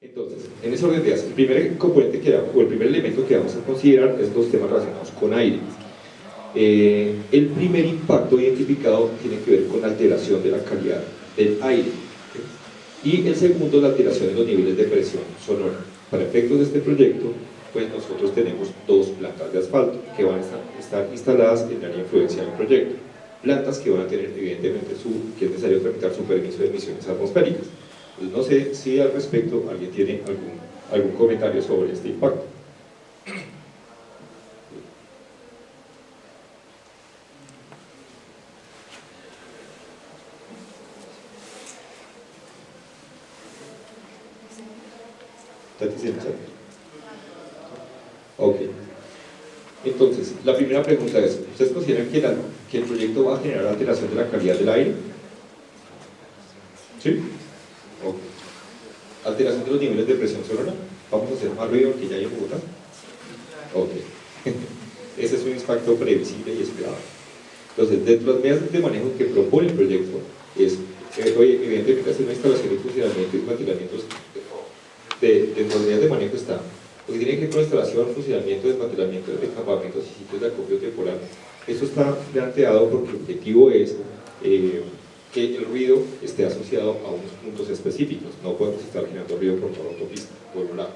Entonces, en ese orden de ideas, el primer componente o el primer elemento que vamos a considerar es los temas relacionados con aire. El primer impacto identificado tiene que ver con la alteración de la calidad del aire, y el segundo, la alteración de los niveles de presión sonora. Para efectos de este proyecto, pues nosotros tenemos dos plantas de asfalto que van a estar instaladas en el área de influencia del proyecto. Plantas que van a tener evidentemente que es necesario tramitar su permiso de emisiones atmosféricas. Pues no sé si al respecto alguien tiene algún comentario sobre este impacto. Ok. Entonces, la primera pregunta es, ¿ustedes consideran que el proyecto va a generar alteración de la calidad del aire? ¿Sí? Ok. ¿Alteración de los niveles de presión sonora? ¿Vamos a hacer más ruido que ya hay en Bogotá? Ok. Ese es un impacto previsible y esperado. Entonces, dentro de las medidas de manejo que propone el proyecto es, evidentemente, hacer una instalación de funcionamiento y desmantelamientos dentro de las medidas de manejo está, porque tiene que ver con la instalación, funcionamiento, desmantelamiento de campamentos y sitios de acopio temporal. Eso está planteado porque el objetivo es que el ruido esté asociado a unos puntos específicos. No podemos estar generando ruido por toda la autopista, por un lado.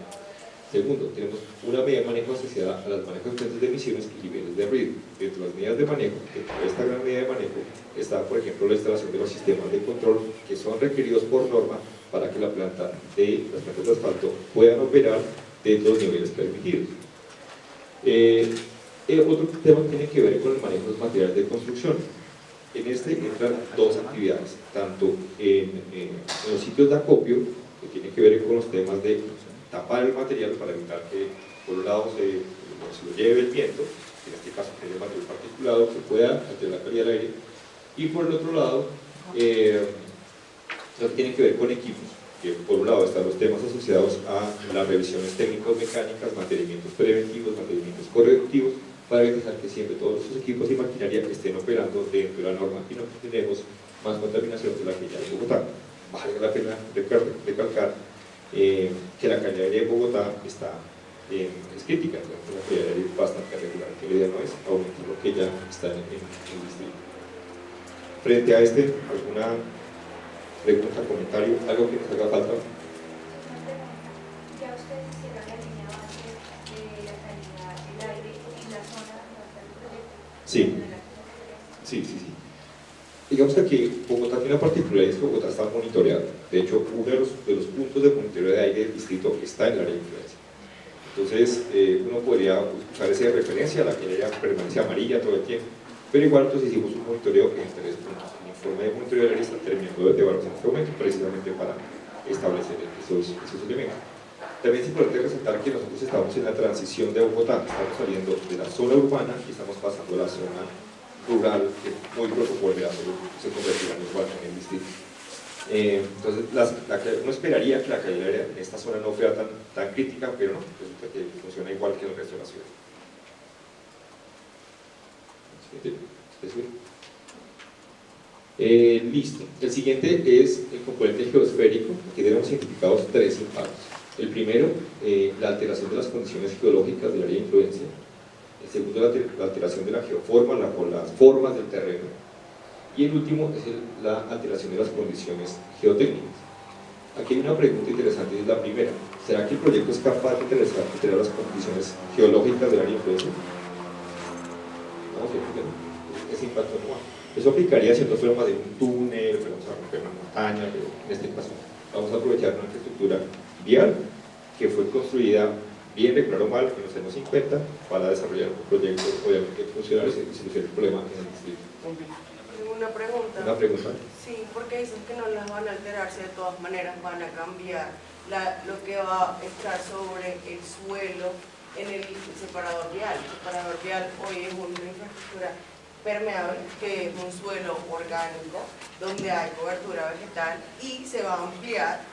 Segundo, tenemos una medida de manejo asociada a las manejos de de emisiones y niveles de ruido. Dentro de las medidas de manejo, dentro de esta gran medida de manejo, está, por ejemplo, la instalación de los sistemas de control que son requeridos por norma para que las plantas de asfalto puedan operar dentro de los niveles permitidos. Otro tema tiene que ver con el manejo de los materiales de construcción. En este entran dos actividades, tanto en los sitios de acopio, que tiene que ver con los temas de tapar el material para evitar que por un lado se lo lleve el viento, en este caso que es el material particulado, que pueda alterar la calidad del aire, y por el otro lado, lo que tiene que ver con equipos, que por un lado están los temas asociados a las revisiones técnico-mecánicas, mantenimientos preventivos, mantenimientos correctivos, para evitar que siempre todos esos equipos y maquinaria estén operando dentro de la norma y no tenemos más contaminación de la que ya hay en Bogotá. Vale la pena recalcar que la calidad de Bogotá es crítica, la calidad de aire es bastante regular, que la idea no es aumentar lo que ya está en el distrito. Frente a ¿alguna pregunta, comentario, algo que nos haga falta? ¿Ya ustedes hicieron la línea base de la calidad del aire en la zona donde está el proyecto? Sí. Digamos que aquí Bogotá tiene una particularidad, es que Bogotá está monitoreado. De hecho, uno de los puntos de monitoreo de aire del distrito está en el área de influencia. Entonces, uno podría usar esa referencia a la que ya permanece amarilla todo el tiempo, pero igual entonces hicimos un monitoreo en 3 puntos. El informe de monitoreo del aire está terminando de evaluarse en este momento, precisamente para establecer esos elementos. También es importante resaltar que nosotros estamos en la transición de Bogotá, estamos saliendo de la zona urbana y estamos pasando a la zona rural, que muy pronto se convertirá en urbana en el distrito. Entonces, uno esperaría que la calidad en esta zona no fuera tan crítica, pero no, resulta que funciona igual que el resto de la ciudad. Listo. El siguiente es el componente geosférico. Aquí tenemos identificados 3 impactos. El primero, la alteración de las condiciones geológicas del área de influencia. El segundo, la alteración de la geoforma o las formas del terreno. Y el último es la alteración de las condiciones geotécnicas. Aquí hay una pregunta interesante, y es la primera. ¿Será que el proyecto es capaz de alterar las condiciones geológicas del área de influencia? No, ese impacto no va. Eso aplicaría si no fuéramos de un túnel, fuéramos a romper una montaña, pero en este caso vamos a aprovechar una infraestructura vial que fue construida bien, regular o mal, en los años 50 para desarrollar un proyecto obviamente funcional y solucionar el problema en el distrito. Una pregunta. ¿Una pregunta? Sí, porque dicen que no las van a alterarse, de todas maneras van a cambiar lo que va a estar sobre el suelo en el separador vial. El separador vial hoy es una infraestructura permeable, que es un suelo orgánico donde hay cobertura vegetal, y se va a ampliar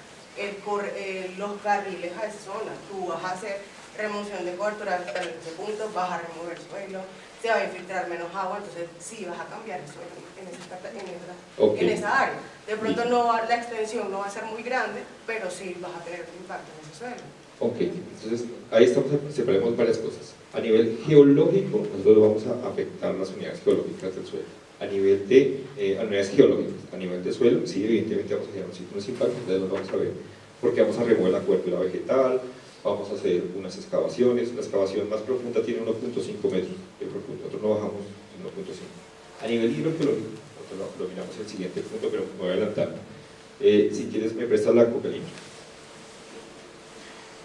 los carriles a esa zona. Tú vas a hacer remoción de cobertura hasta ese punto, vas a remover suelo, se va a infiltrar menos agua, entonces sí vas a cambiar el suelo en esa área. De pronto la extensión no va a ser muy grande, pero sí vas a tener un impacto en ese suelo. Ok, entonces ahí estamos, separemos varias cosas. A nivel geológico, nosotros vamos a afectar las unidades geológicas del suelo. A nivel de unidades geológicas, a nivel de suelo, sí, evidentemente vamos a generar unos impactos, entonces los vamos a ver, porque vamos a remover la cobertura vegetal, vamos a hacer unas excavaciones. La excavación más profunda tiene 1.5 metros de profundo, nosotros no bajamos en 1.5. A nivel hidrogeológico, nosotros lo miramos en el siguiente punto, pero me voy a adelantar. Si quieres, me prestas la cocaína.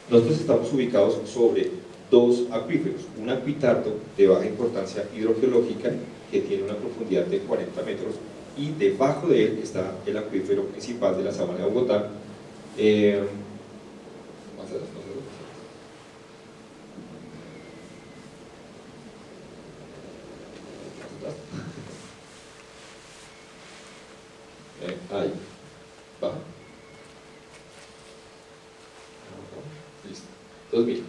Nosotros estamos ubicados sobre dos acuíferos, un acuitardo de baja importancia hidrogeológica que tiene una profundidad de 40 metros y debajo de él está el acuífero principal de la Sabana de Bogotá. Ahí, baja. Listo. Entonces, miren,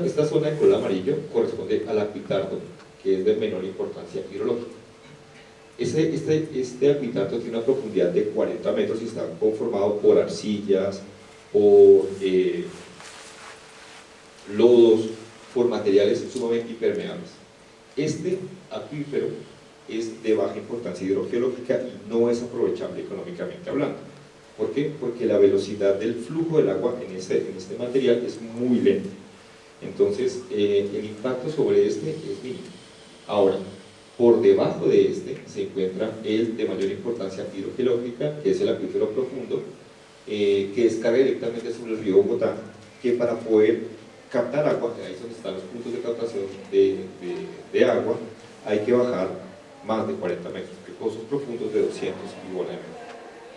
esta zona de color amarillo corresponde al acuitardo, que es de menor importancia hidrológica. Este acuitardo tiene una profundidad de 40 metros y está conformado por arcillas, por lodos, por materiales sumamente impermeables. Este acuífero es de baja importancia hidrogeológica y no es aprovechable económicamente hablando. ¿Por qué? Porque la velocidad del flujo del agua en este material es muy lenta. Entonces, el impacto sobre este es mínimo. Ahora, por debajo de este se encuentra el de mayor importancia hidrogeológica, que es el acuífero profundo, que descarga directamente sobre el río Bogotá, que para poder captar agua, ahí es donde están los puntos de captación de agua, hay que bajar más de 40 metros, que pozos profundos de 200 y bola de metros.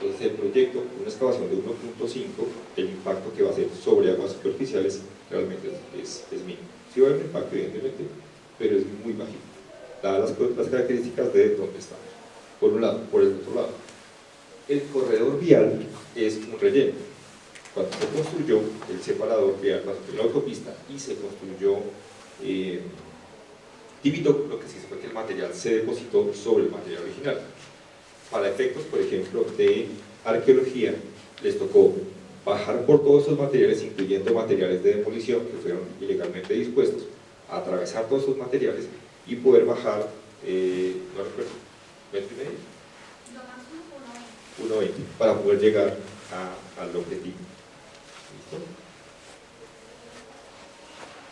Entonces el proyecto, una excavación de 1.5, el impacto que va a ser sobre aguas superficiales realmente es mínimo. Sí va a haber un impacto evidentemente, pero es muy bajito, dadas las características de donde estamos. Por un lado. Por el otro lado, el corredor vial es un relleno. Cuando se construyó el separador vial, la autopista, y se construyó Divito, lo que se hizo fue que el material se depositó sobre el material original. Para efectos, por ejemplo, de arqueología, les tocó bajar por todos esos materiales, incluyendo materiales de demolición que fueron ilegalmente dispuestos, atravesar todos esos materiales y poder bajar, no recuerdo, ¿metro y medio? 1,20 para poder llegar al objetivo. ¿Listo?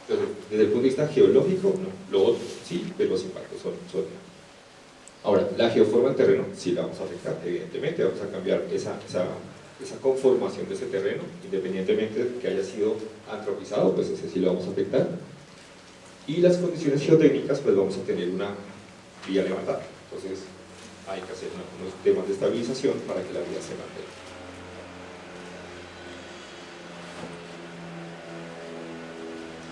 Entonces, desde el punto de vista geológico, no. Lo otro sí, pero los impactos son. Ahora, la geoforma del terreno sí la vamos a afectar, evidentemente, vamos a cambiar esa conformación de ese terreno, independientemente de que haya sido antropizado, pues ese sí lo vamos a afectar. Y las condiciones geotécnicas, pues vamos a tener una vía levantada, entonces hay que hacer unos temas de estabilización para que la vía se mantenga.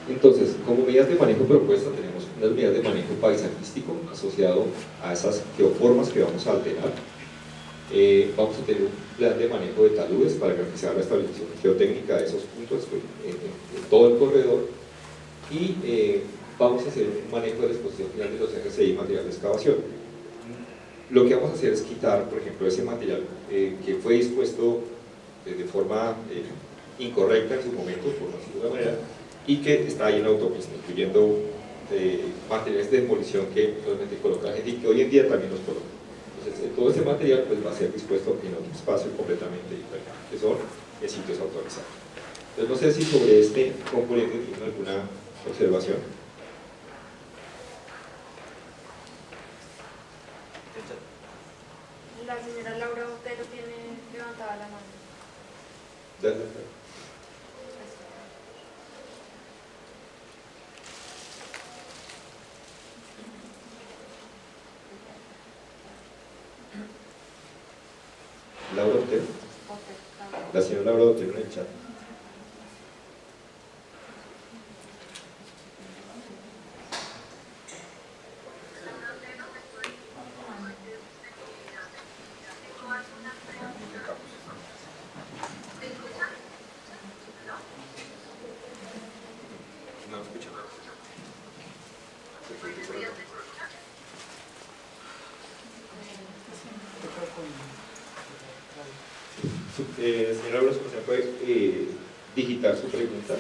Entonces, como medidas de manejo propuesta tenemos unas medidas de manejo paisajístico asociado a esas geoformas que vamos a alterar. Vamos a tener un plan de manejo de taludes para garantizar la estabilización geotécnica de esos puntos en todo el corredor, y vamos a hacer un manejo de la exposición final de los RCI material de excavación. Lo que vamos a hacer es quitar, por ejemplo, ese material que fue dispuesto de forma incorrecta en su momento, por no decirlo de alguna manera, y que está ahí en la autopista, incluyendo materiales de demolición que solamente coloca la gente y que hoy en día también los coloca. Entonces, todo ese material pues, va a ser dispuesto en otro espacio completamente diferente, que son en sitios autorizados. Entonces, no sé si sobre este componente tienen alguna observación. La señora Laura Botero tiene levantada la mano. Dale. Laura Botero. La señora Laura Botero en el chat. Señora Laura, ¿se puede digitar su pregunta?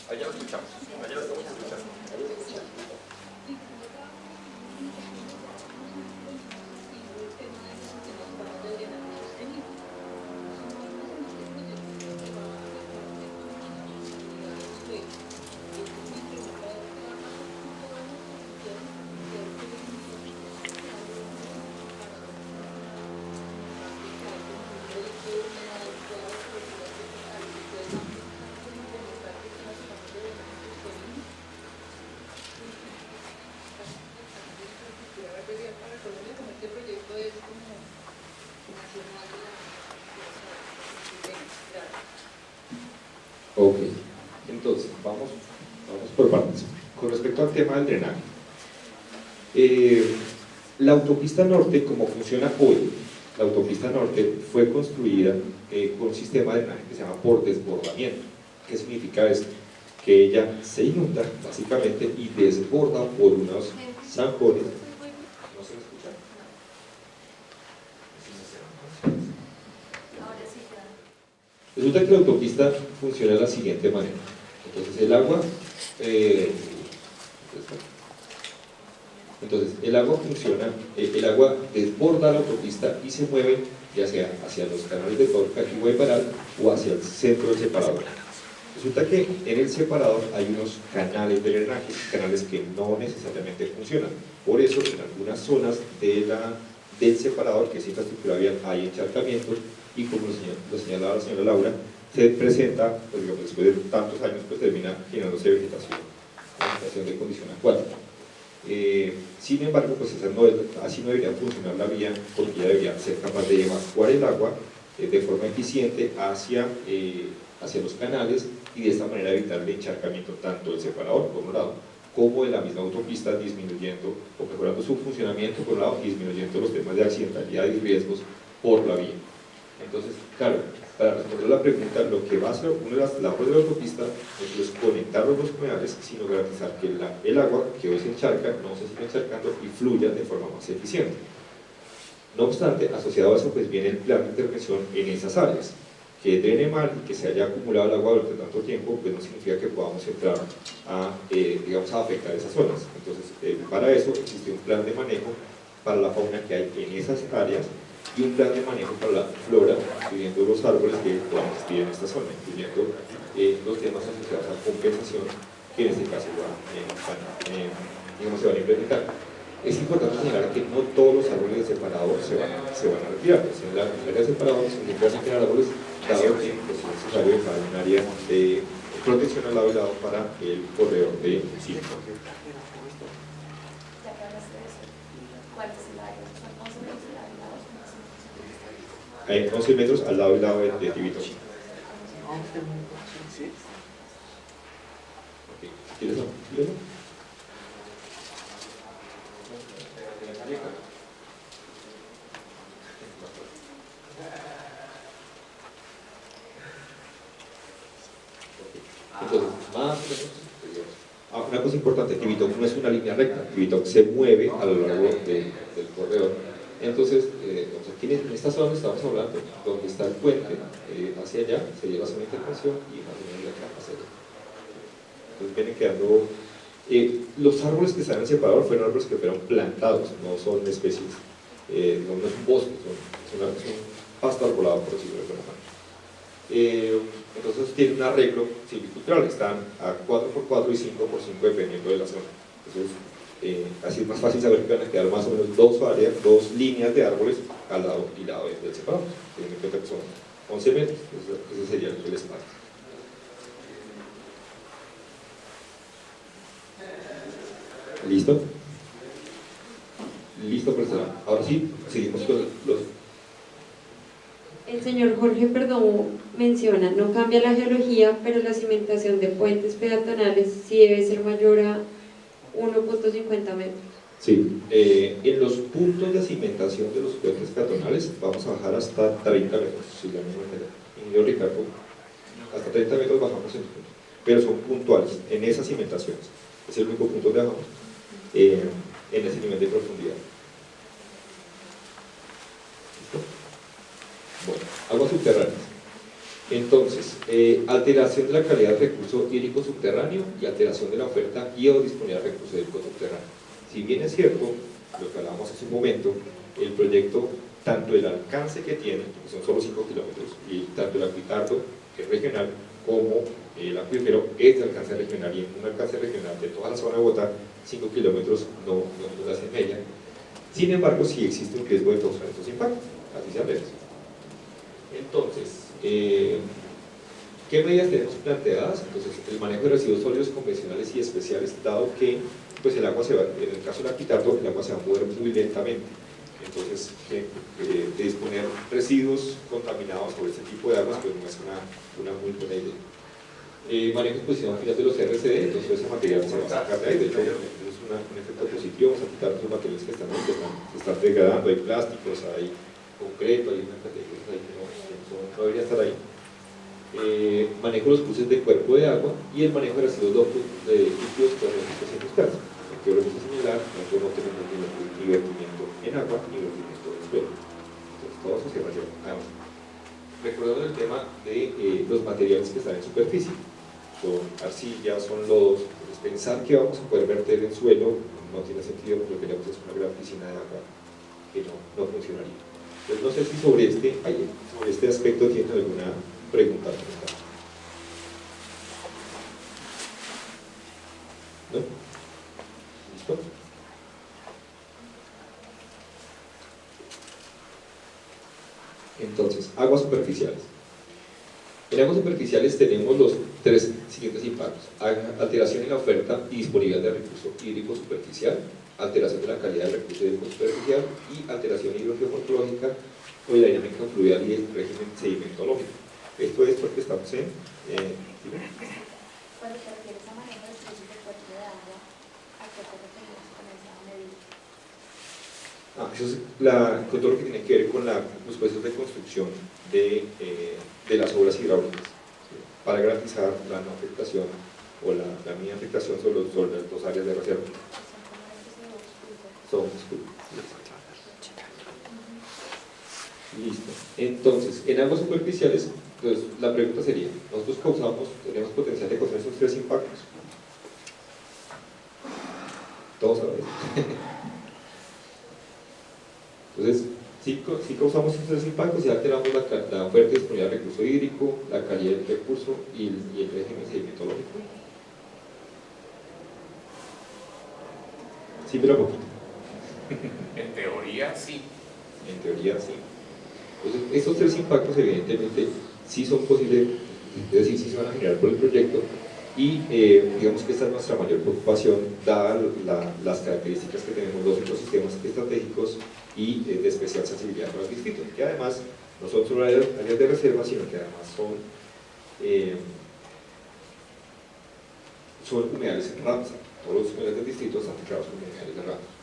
Allá lo escuchamos, allá lo estamos escuchando. Ok, entonces vamos por partes. Con respecto al tema del drenaje, la autopista norte, como funciona hoy, la autopista norte fue construida con un sistema de drenaje que se llama por desbordamiento. ¿Qué significa esto? Que ella se inunda básicamente y desborda por unos zanjones. ¿No se me escucha? Ahora sí ya. Resulta que la autopista funciona de la siguiente manera. Entonces el agua funciona, el agua desborda la autopista y se mueve ya sea hacia los canales de Torca y Guayparal o hacia el centro del separador. Resulta que en el separador hay unos canales de drenaje, canales que no necesariamente funcionan. Por eso en algunas zonas del separador, que es infraestructura vial, hay encharcamientos y como lo señalaba la señora Laura, se presenta, pues digamos, después de tantos años, pues termina generándose vegetación de condición acuática. Sin embargo, pues así no debería funcionar la vía, porque ella debería ser capaz de evacuar el agua de forma eficiente hacia los canales y de esta manera evitar el encharcamiento tanto del separador, por un lado, como de la misma autopista, disminuyendo o mejorando su funcionamiento por un lado y disminuyendo los temas de accidentalidad y riesgos por la vía. Entonces, claro, para responder la pregunta, lo que va a hacer una de las labores de la autopista no es conectar los dos canales, sino garantizar que el agua que hoy se encharca no se siga encharcando y fluya de forma más eficiente. No obstante, asociado a eso, pues viene el plan de intervención en esas áreas. Que drene mal y que se haya acumulado el agua durante tanto tiempo, pues no significa que podamos entrar digamos, a afectar esas zonas. Entonces, para eso existe un plan de manejo para la fauna que hay en esas áreas y un plan de manejo para la flora, incluyendo los árboles que puedan existir en esta zona, incluyendo los temas asociados a compensación, que en este caso digamos, se van a implementar. Es importante señalar que no todos los árboles de separador se van a retirar. En la área de separador se necesitan tener árboles, dado que pues, es necesario dejar un área de protección al lado y lado para el corredor de ciclo. Ya que hablaste de eso, ¿cuál es el área? ¿Son 11 metros al lado y lado? Hay 11 metros al lado y lado de Tibito. ¿Quieres no? Entonces, más una cosa importante, Tibitoc no es una línea recta, Tibitoc se mueve a lo largo del corredor. Entonces, aquí en esta zona estamos hablando, donde está el puente, hacia allá sería la zona de intervención y más o menos de acá hacia allá. Entonces vienen quedando, los árboles que están en el separador fueron árboles que fueron plantados, no son especies, no es un bosque, es un pasto arbolado, por decirlo de alguna manera. Entonces tiene un arreglo silvicultural, están a 4x4 y 5x5 dependiendo de la zona. Entonces, así es más fácil saber que van a quedar más o menos dos líneas de árboles al lado y lado del separador. Teniendo en cuenta que son 11 metros, ese sería el espacio. ¿Listo? Listo, profesora. Ahora sí, seguimos con los El señor Jorge Perdomo menciona, no cambia la geología, pero la cimentación de puentes peatonales sí debe ser mayor a 1.50 metros. Sí, en los puntos de cimentación de los puentes peatonales vamos a bajar hasta 30 metros, si la misma manera. Ingeniero Ricardo, hasta 30 metros bajamos en puntos, pero son puntuales en esas cimentaciones. Es el único punto que bajamos en ese nivel de profundidad. ¿Listo? Bueno, aguas subterráneas. Entonces, alteración de la calidad del recurso hídrico subterráneo y alteración de la oferta y o disponibilidad de recursos hídricos subterráneos. Si bien es cierto, lo que hablábamos hace un momento, el proyecto, tanto el alcance que tiene, que son solo 5 kilómetros, y tanto el acuicardo, que es regional, como el acuífero es de alcance regional, y en un alcance regional de toda la zona de Bogotá, 5 kilómetros no nos hacen media. Sin embargo, sí existe un riesgo de causar estos impactos, así se habla. Entonces, ¿qué medidas tenemos planteadas? Entonces, el manejo de residuos sólidos convencionales y especiales, dado que pues el agua se va, en el caso del aquitardo, el agua se va a mover muy lentamente. Entonces, de disponer residuos contaminados sobre ese tipo de aguas, pues no es una muy buena idea. Manejo de exposición final de los RCD, entonces ese material se va a sacar de ahí, de hecho, es un efecto positivo, vamos a quitar los materiales que se están degradando, hay plásticos, hay concreto, hay una cantidad de cosas ahí que no debería estar ahí. Manejo de los cruces de cuerpo de agua y el manejo de residuos líquidos con registros industriales. Aquí lo mismo similar, nosotros no tenemos ni vertimiento en agua ni vertimiento en suelo. Entonces todo eso se va a llevar. Además, recordando el tema de los materiales que están en superficie, son arcillas, son lodos, entonces pensar que vamos a poder verter en suelo no tiene sentido, porque lo que tenemos es una gran piscina de agua que no funcionaría. Entonces no sé si sobre este aspecto tienen alguna pregunta. ¿No? ¿Listo? Entonces, aguas superficiales. En aguas superficiales tenemos los tres siguientes impactos: alteración en la oferta y disponibilidad de recurso hídrico superficial, alteración de la calidad del recurso hídrico superficial y alteración hidrogeomorfológica o la dinámica fluvial y el régimen sedimentológico. Esto es porque estamos en... Cuando te refieres a manejo de cruces de cuerpo de agua, ¿a qué te refieres con esa medida? Eso es con todo lo que tiene que ver con los procesos de construcción de las obras hidráulicas, ¿sí? Para garantizar la no afectación o la mínima afectación sobre las dos áreas de reserva. Son listo. Entonces, en aguas superficiales, entonces, la pregunta sería: nosotros tenemos potencial de causar esos tres impactos. Todos a la vez. Entonces, si causamos esos tres impactos, si alteramos la oferta y disponibilidad del recurso hídrico, la calidad del recurso y el régimen sedimentológico. Sí, pero poquito. En teoría, sí. En teoría, sí. Entonces, estos tres impactos, evidentemente, sí son posibles, es decir, sí se van a generar por el proyecto, y digamos que esta es nuestra mayor preocupación, dadas las características que tenemos los ecosistemas estratégicos y de especial sensibilidad para los distritos, que además no son solo áreas de reserva, sino que además son humedales en Ramsar. Todos los humedales del distrito están fijados como humedales de Ramsar.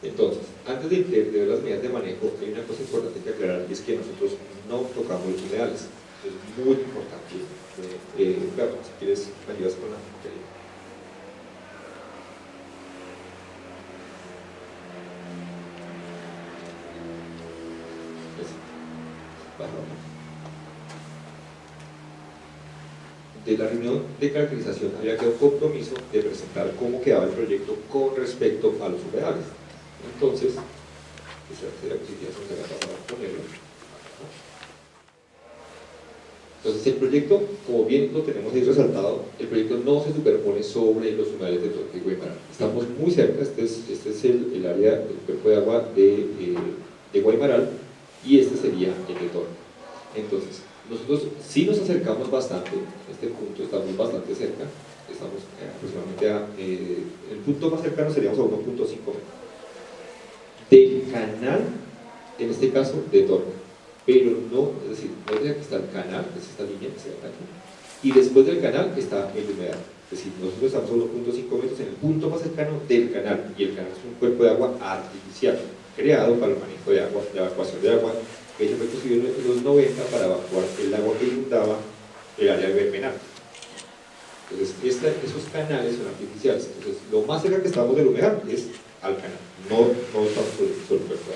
Entonces, antes de ver las medidas de manejo, hay una cosa importante que aclarar, y es que nosotros no tocamos los humedales. Es muy importante. Claro, si quieres, me ayudas con la materia. De la reunión de caracterización había quedado un compromiso de presentar cómo quedaba el proyecto con respecto a los humedales. Entonces, esa sería la posibilidad de ponerlo. Entonces, el proyecto, como bien lo tenemos ahí resaltado, el proyecto no se superpone sobre los humedales de Torque y Guaymaral. Estamos muy cerca, este es el área del cuerpo de agua de Guaymaral, y este sería el de Torque. Entonces, nosotros sí nos acercamos bastante, en este punto estamos bastante cerca, estamos aproximadamente el punto más cercano seríamos a 1.5 metros del canal, en este caso de Torque. pero no, es decir, no es que está el canal, que es esta línea que se ve aquí, y después del canal está el humedal. Es decir, nosotros estamos a 1.5 metros en el punto más cercano del canal, y el canal es un cuerpo de agua artificial, creado para el manejo de agua, la evacuación de agua, que fue construido en los 90 para evacuar el agua que inundaba el área de Vermenal. Entonces, esos canales son artificiales. Entonces, lo más cerca que estamos del humedal es al canal, no estamos sobre el cuerpo de agua.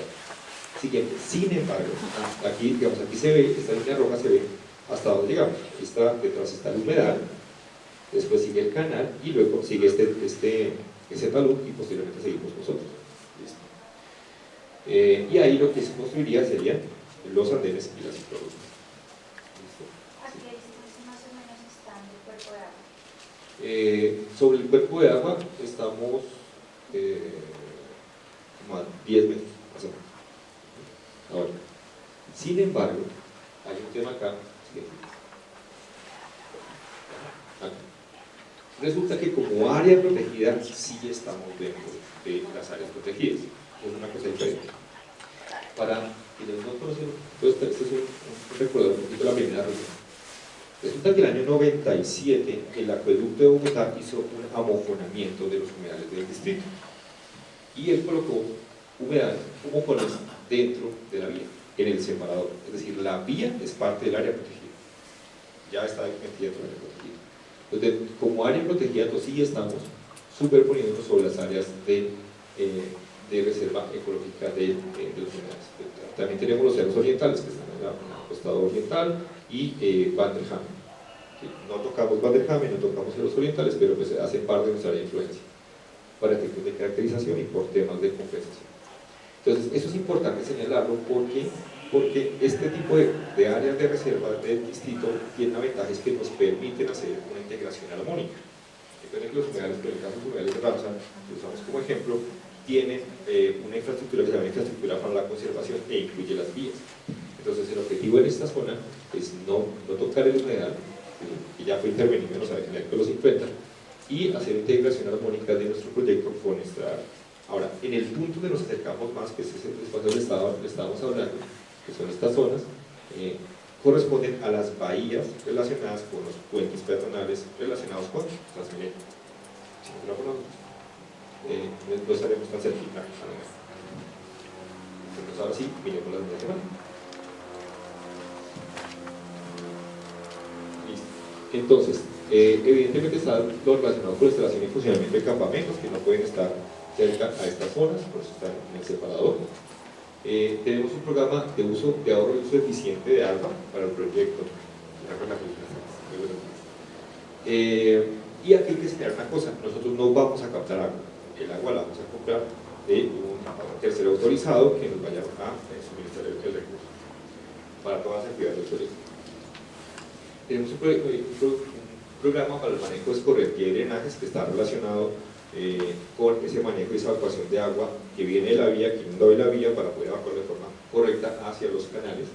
Siguiente, sin embargo, aquí, digamos, aquí se ve, esta línea roja se ve hasta donde llegamos. Detrás está el humedal, después sigue el canal y luego sigue ese talud y posteriormente seguimos nosotros. ¿Listo? Y ahí lo que se construiría serían los andenes y las ciclovías. ¿A qué distancia más o menos están del cuerpo de agua? Sobre el cuerpo de agua estamos como a 10 metros, más o menos. Ahora, sin embargo, hay un tema acá. Resulta que como área protegida sí estamos dentro de las áreas protegidas. Es una cosa diferente. Para quienes no conocen, este es un recuerdo un poquito de la primera reunión. Resulta que en el año 97 el acueducto de Bogotá hizo un amofonamiento de los humedales del distrito y él colocó humedales homofonas dentro de la vía, en el separador. Es decir, la vía es parte del área protegida, ya está metida dentro del área protegida. Entonces, como área protegida, entonces sí estamos superponiéndonos sobre las áreas de reserva ecológica de los humedales. También tenemos los cerros orientales que están en el costado oriental y Vanderham. No tocamos Vanderham y no tocamos cerros orientales, pero pues hacen parte de nuestra área de influencia para efectos de caracterización y por temas de compensación. Entonces, eso es importante señalarlo porque este tipo de áreas de reserva del distrito tienen una ventaja, es que nos permiten hacer una integración armónica. Recuerden que los humedales, por el caso de los humedales de Ramsar, que usamos como ejemplo, tienen una infraestructura que se llama infraestructura para la conservación e incluye las vías. Entonces, el objetivo en esta zona es no tocar el humedal, que ya fue intervenido en los 50, y hacer integración armónica de nuestro proyecto con nuestra área. Ahora, en el punto que nos acercamos más, que es ese espacio del estado que estábamos hablando, que son estas zonas, corresponden a las bahías relacionadas con los puentes peatonales relacionados con Transmilenio. Si no lo conocemos, no estaremos tan cerquita a la mesa. Entonces, ahora sí, miremos las líneas de mano. Listo. Entonces, evidentemente está lo relacionado con la instalación y funcionamiento de campamentos que no pueden estar cerca a estas zonas, por eso están en el separador. Tenemos un programa de ahorro y uso eficiente de agua para el proyecto. Y aquí hay que esperar una cosa, nosotros no vamos a captar agua, el agua la vamos a comprar de un tercero autorizado que nos vaya a suministrar el recurso para todas las actividades del proyecto. Tenemos un programa para el manejo de escorrentía y drenajes que está relacionado con ese manejo y esa evacuación de agua que viene de la vía, que inunda de la vía para poder evacuar de forma correcta hacia los canales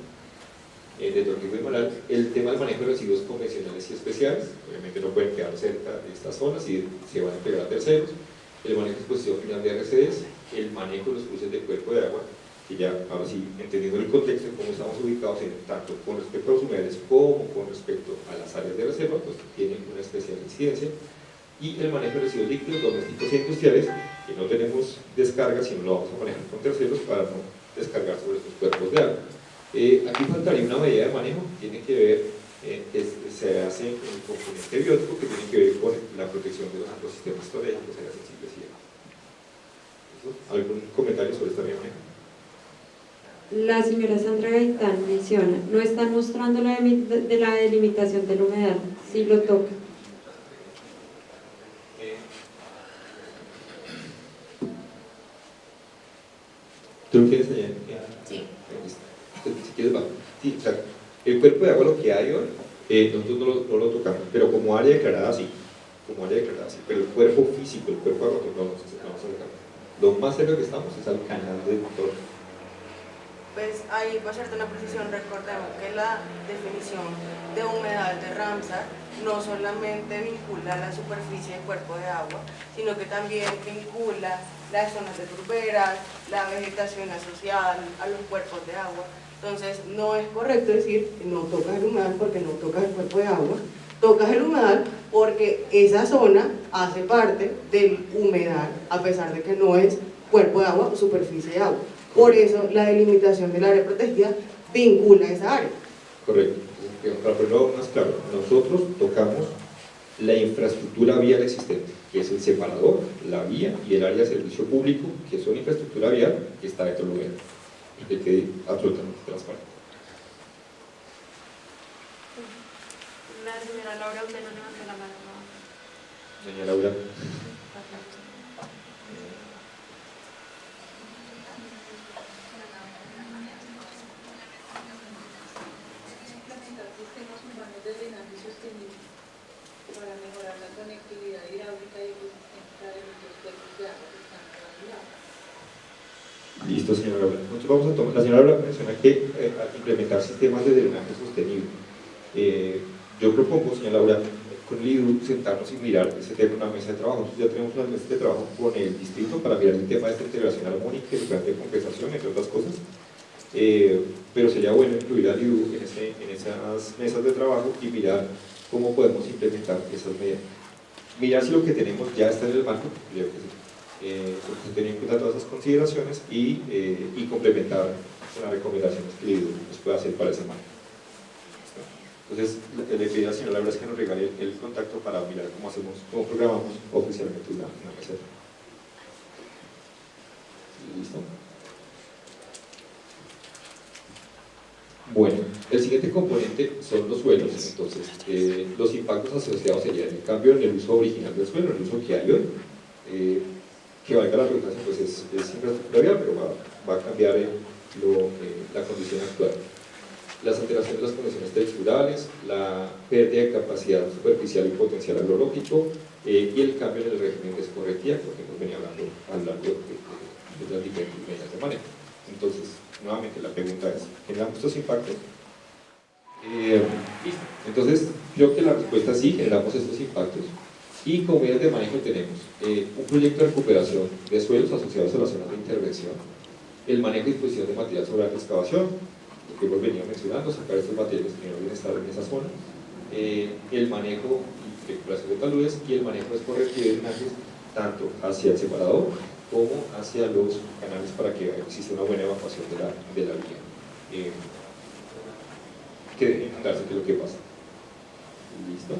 de Torrijos y Malal. El tema del manejo de residuos convencionales y especiales, obviamente no pueden quedar cerca de estas zonas y se van a entregar a terceros. El manejo de exposición final de RCDs, el manejo de los cruces de cuerpo de agua, que ya ahora sí, entendiendo el contexto de cómo estamos ubicados tanto con respecto a los humedales como con respecto a las áreas de reserva, pues tienen una especial incidencia. Y el manejo de residuos líquidos domésticos e industriales, que no tenemos descarga, sino lo vamos a manejar con terceros para no descargar sobre estos cuerpos de agua. Aquí faltaría una medida de manejo, tiene que ver, se hace en el componente biótico, que tiene que ver con la protección de los ecosistemas estratégicos en la sensibilidad. ¿Algún comentario sobre esta medida de manejo? La señora Sandra Gaitán menciona, no están mostrando la delimitación del humedal, si lo toca. ¿Tú lo quieres añadir? Sí. Si quieres, va. Sí, o sea, el cuerpo de agua, lo que hay hoy, nosotros no lo tocamos, pero como área declarada sí. Como área declarada sí. Pero el cuerpo físico, el cuerpo de agua, no vamos a tocar. Lo más cerca que estamos es al canal de Torrijos. Pues ahí, para hacerte una precisión, recordemos que la definición de humedad de Ramsar no solamente vincula la superficie del cuerpo de agua, sino que también vincula las zonas de turberas, la vegetación asociada a los cuerpos de agua. Entonces, no es correcto decir que no tocas el humedal porque no tocas el cuerpo de agua, tocas el humedal porque esa zona hace parte del humedal, a pesar de que no es cuerpo de agua o superficie de agua. Por eso la delimitación del área protegida vincula esa área. Correcto. Para ponerlo más claro, nosotros tocamos la infraestructura vial existente, que es el separador, la vía y el área de servicio público, que es una infraestructura vial que está dentro del lugar, y que quede absolutamente transparente. La señora Laura, usted no levantó la mano, ¿no? Doña Laura. Sistemas urbanos de drenaje sostenible para mejorar la conectividad hidráulica y resistencia de los cuerpos de agua que están relacionados. Listo, señora Laura. Nosotros vamos a tomar, la señora Laura menciona que al implementar sistemas de drenaje sostenible. Yo propongo, señora Laura, con el IDU sentarnos y mirar ese tema en una mesa de trabajo. Nosotros ya tenemos unas mesas de trabajo con el distrito para mirar el tema de esta integración armónica y el plan de compensación, entre otras cosas. Pero sería bueno incluir al IDU en esas mesas de trabajo y mirar cómo podemos implementar esas medidas. Mirar si lo que tenemos ya está en el marco, creo que sí, tener en cuenta todas esas consideraciones y complementar con las recomendaciones que el IDU nos pueda hacer para ese marco. Entonces, le pido a la señora Laura que nos regale el contacto para mirar cómo programamos oficialmente una mesa. ¿Listo? Bueno, el siguiente componente son los suelos. Entonces, los impactos asociados serían el cambio en el uso original del suelo, el uso que hay hoy, que valga la redundancia, pues es infraestructura vial, pero va a cambiar la condición actual. Las alteraciones de las condiciones texturales, la pérdida de capacidad superficial y potencial agrológico y el cambio en el régimen de escorretía, porque hemos venido hablando a lo largo de las diferentes medidas de manejo. Entonces, nuevamente la pregunta es, ¿generamos estos impactos? Entonces, creo que la respuesta es sí, generamos estos impactos. Y como medidas de manejo tenemos un proyecto de recuperación de suelos asociados a las zonas de intervención, el manejo y disposición de material sobre la excavación, lo que hemos venido mencionando, sacar estos materiales que no deben estar en esa zona, el manejo y recuperación de taludes y el manejo de escorretía y drenajes tanto hacia el separador como hacia los canales para que exista una buena evacuación de la vía. Que debe inundarse, que es lo que pasa. ¿Listo?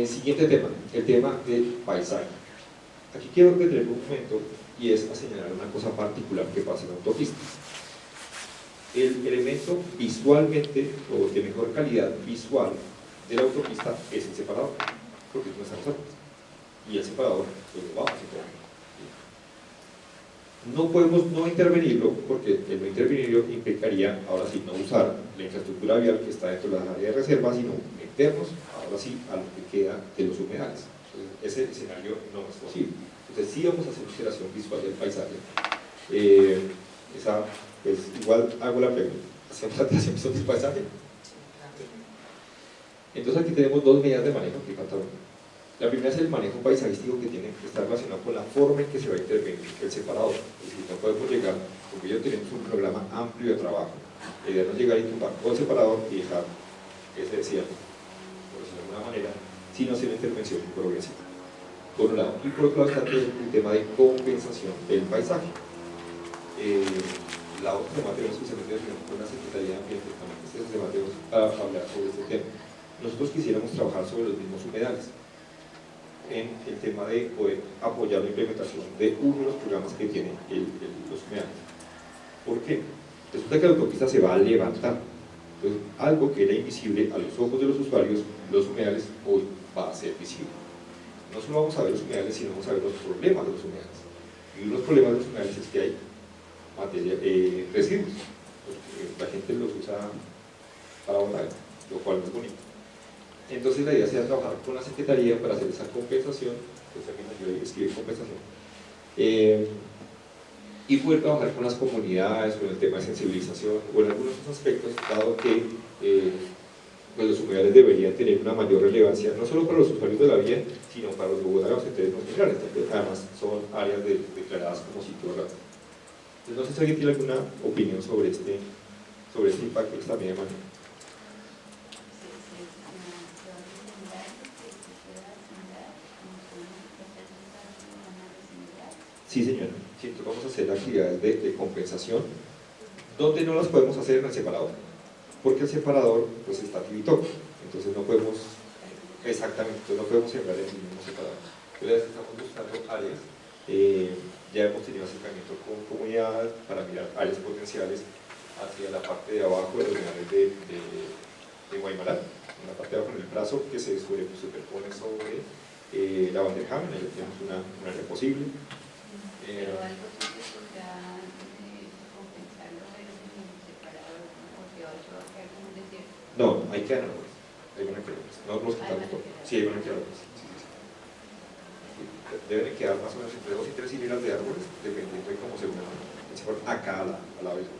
Siguiente tema, el tema del paisaje. Aquí quiero detenerme un momento y es a señalar una cosa particular que pasa en la autopista. El elemento visualmente o de mejor calidad visual de la autopista es el separador, porque no estamos cerca. Y el separador, pues lo vamos a intervenir. No podemos no intervenirlo, porque el no intervenirlo implicaría, ahora sí, no usar la infraestructura vial que está dentro de las áreas de reserva, sino meternos, ahora sí, a lo que queda de los humedales. Entonces, ese escenario no es posible. Entonces, sí vamos a hacer consideración visual del paisaje. Pues igual hago la pregunta, ¿hacemos alteración visual del paisaje? Entonces aquí tenemos dos medidas de manejo que falta una. La primera es el manejo paisajístico, que tiene que estar relacionado con la forma en que se va a intervenir el separador. Es decir, no podemos llegar, porque ya tenemos un programa amplio de trabajo, la idea no es llegar y tumbar todo el separador y dejar ese desierto, por decirlo de alguna manera, sino hacer una intervención progresiva, por un lado. Y por otro lado está el tema de compensación del paisaje. La otra semana tenemos especialmente con la Secretaría de Ambiente, también esta semana tenemos para hablar sobre este tema. Nosotros quisiéramos trabajar sobre los mismos humedales, en el tema de poder apoyar la implementación de uno de los programas que tiene los humedales. ¿Por qué? Resulta que la autopista se va a levantar. Entonces, algo que era invisible a los ojos de los usuarios, los humedales, hoy va a ser visible. No solo vamos a ver los humedales, sino vamos a ver los problemas de los humedales. Y uno de los problemas de los humedales es que hay residuos. La gente los usa para botar, lo cual no es bonito. Entonces la idea sería trabajar con la Secretaría para hacer esa compensación, pues también yo escribí compensación, Y poder trabajar con las comunidades, con el tema de sensibilización, o en algunos aspectos, dado que pues los humedales deberían tener una mayor relevancia, no solo para los usuarios de la vía, sino para los bogotanos en términos generales, que además son áreas declaradas como sitio raro. Entonces, no sé si alguien tiene alguna opinión sobre este impacto de esta medida de manejo. Sí, señora. Sí, entonces vamos a hacer actividades de compensación, donde no las podemos hacer en el separador, porque el separador pues está tibito, entonces no podemos, exactamente, entonces no podemos sembrar en el mismo separador. Entonces estamos buscando áreas, ya hemos tenido acercamiento con comunidades para mirar áreas potenciales hacia la parte de abajo de los humedales de Guaymalá, en la parte de abajo en el brazo que se superpone sobre la Vanderhamen, ahí tenemos una área posible. Pero algo sí que podrá compensarlo en un separador, porque otro va a quedar como un desierto. No, hay que dar árboles, hay van a quedar árboles, no los quitamos todos, sí, hay van a quedar árboles. Sí. Deben quedar más o menos entre 2 y 3 hileras de árboles, dependiendo de cómo se unan a cada a la vez.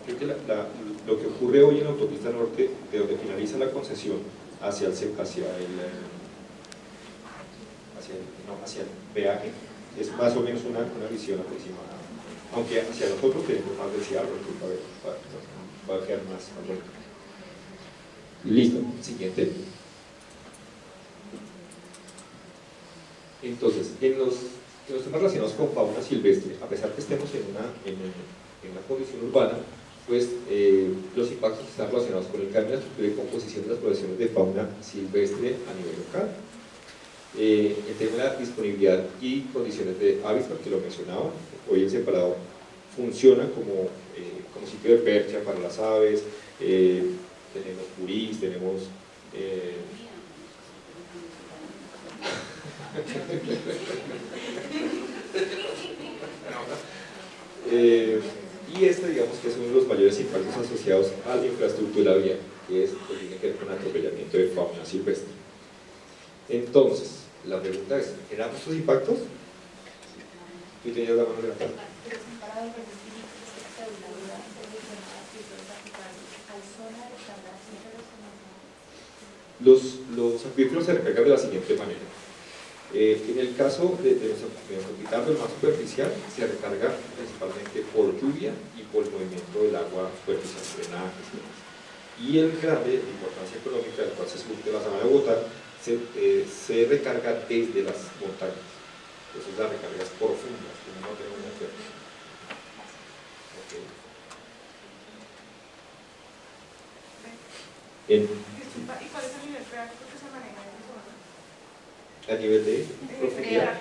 Creo que lo que ocurre hoy en la autopista norte, de donde finaliza la concesión hacia el peaje, es más o menos una visión aproximada, aunque hacia nosotros tenemos más deseado, va a quedar más bonito. Listo, siguiente. Entonces, en los temas relacionados con fauna silvestre, a pesar que estemos en una condición urbana, pues los impactos están relacionados con el cambio de la estructura y composición de las poblaciones de fauna silvestre a nivel local. El tema de la disponibilidad y condiciones de hábitat, que lo mencionaba, hoy el separador funciona como sitio de percha para las aves, tenemos purís, tenemos y este, digamos que es uno de los mayores impactos asociados a la infraestructura vial, que tiene que ver con atropellamiento de fauna silvestre. Entonces, la pregunta es, ¿generamos estos impactos? ¿Tú tenías la mano levantada? Los acuíferos se recargan de la siguiente manera. En el caso de nuestro acuífero más superficial, se recarga principalmente por lluvia y por el movimiento del agua superficial, drenajes y demás. Y el grande, de importancia económica, del cual se surte la zona de Bogotá, se recarga desde las montañas. Entonces la recarga es profunda, no tenemos una fuerte. Disculpa, ¿y cuál es el nivel freático que se maneja en esa zona? A nivel de profundidad.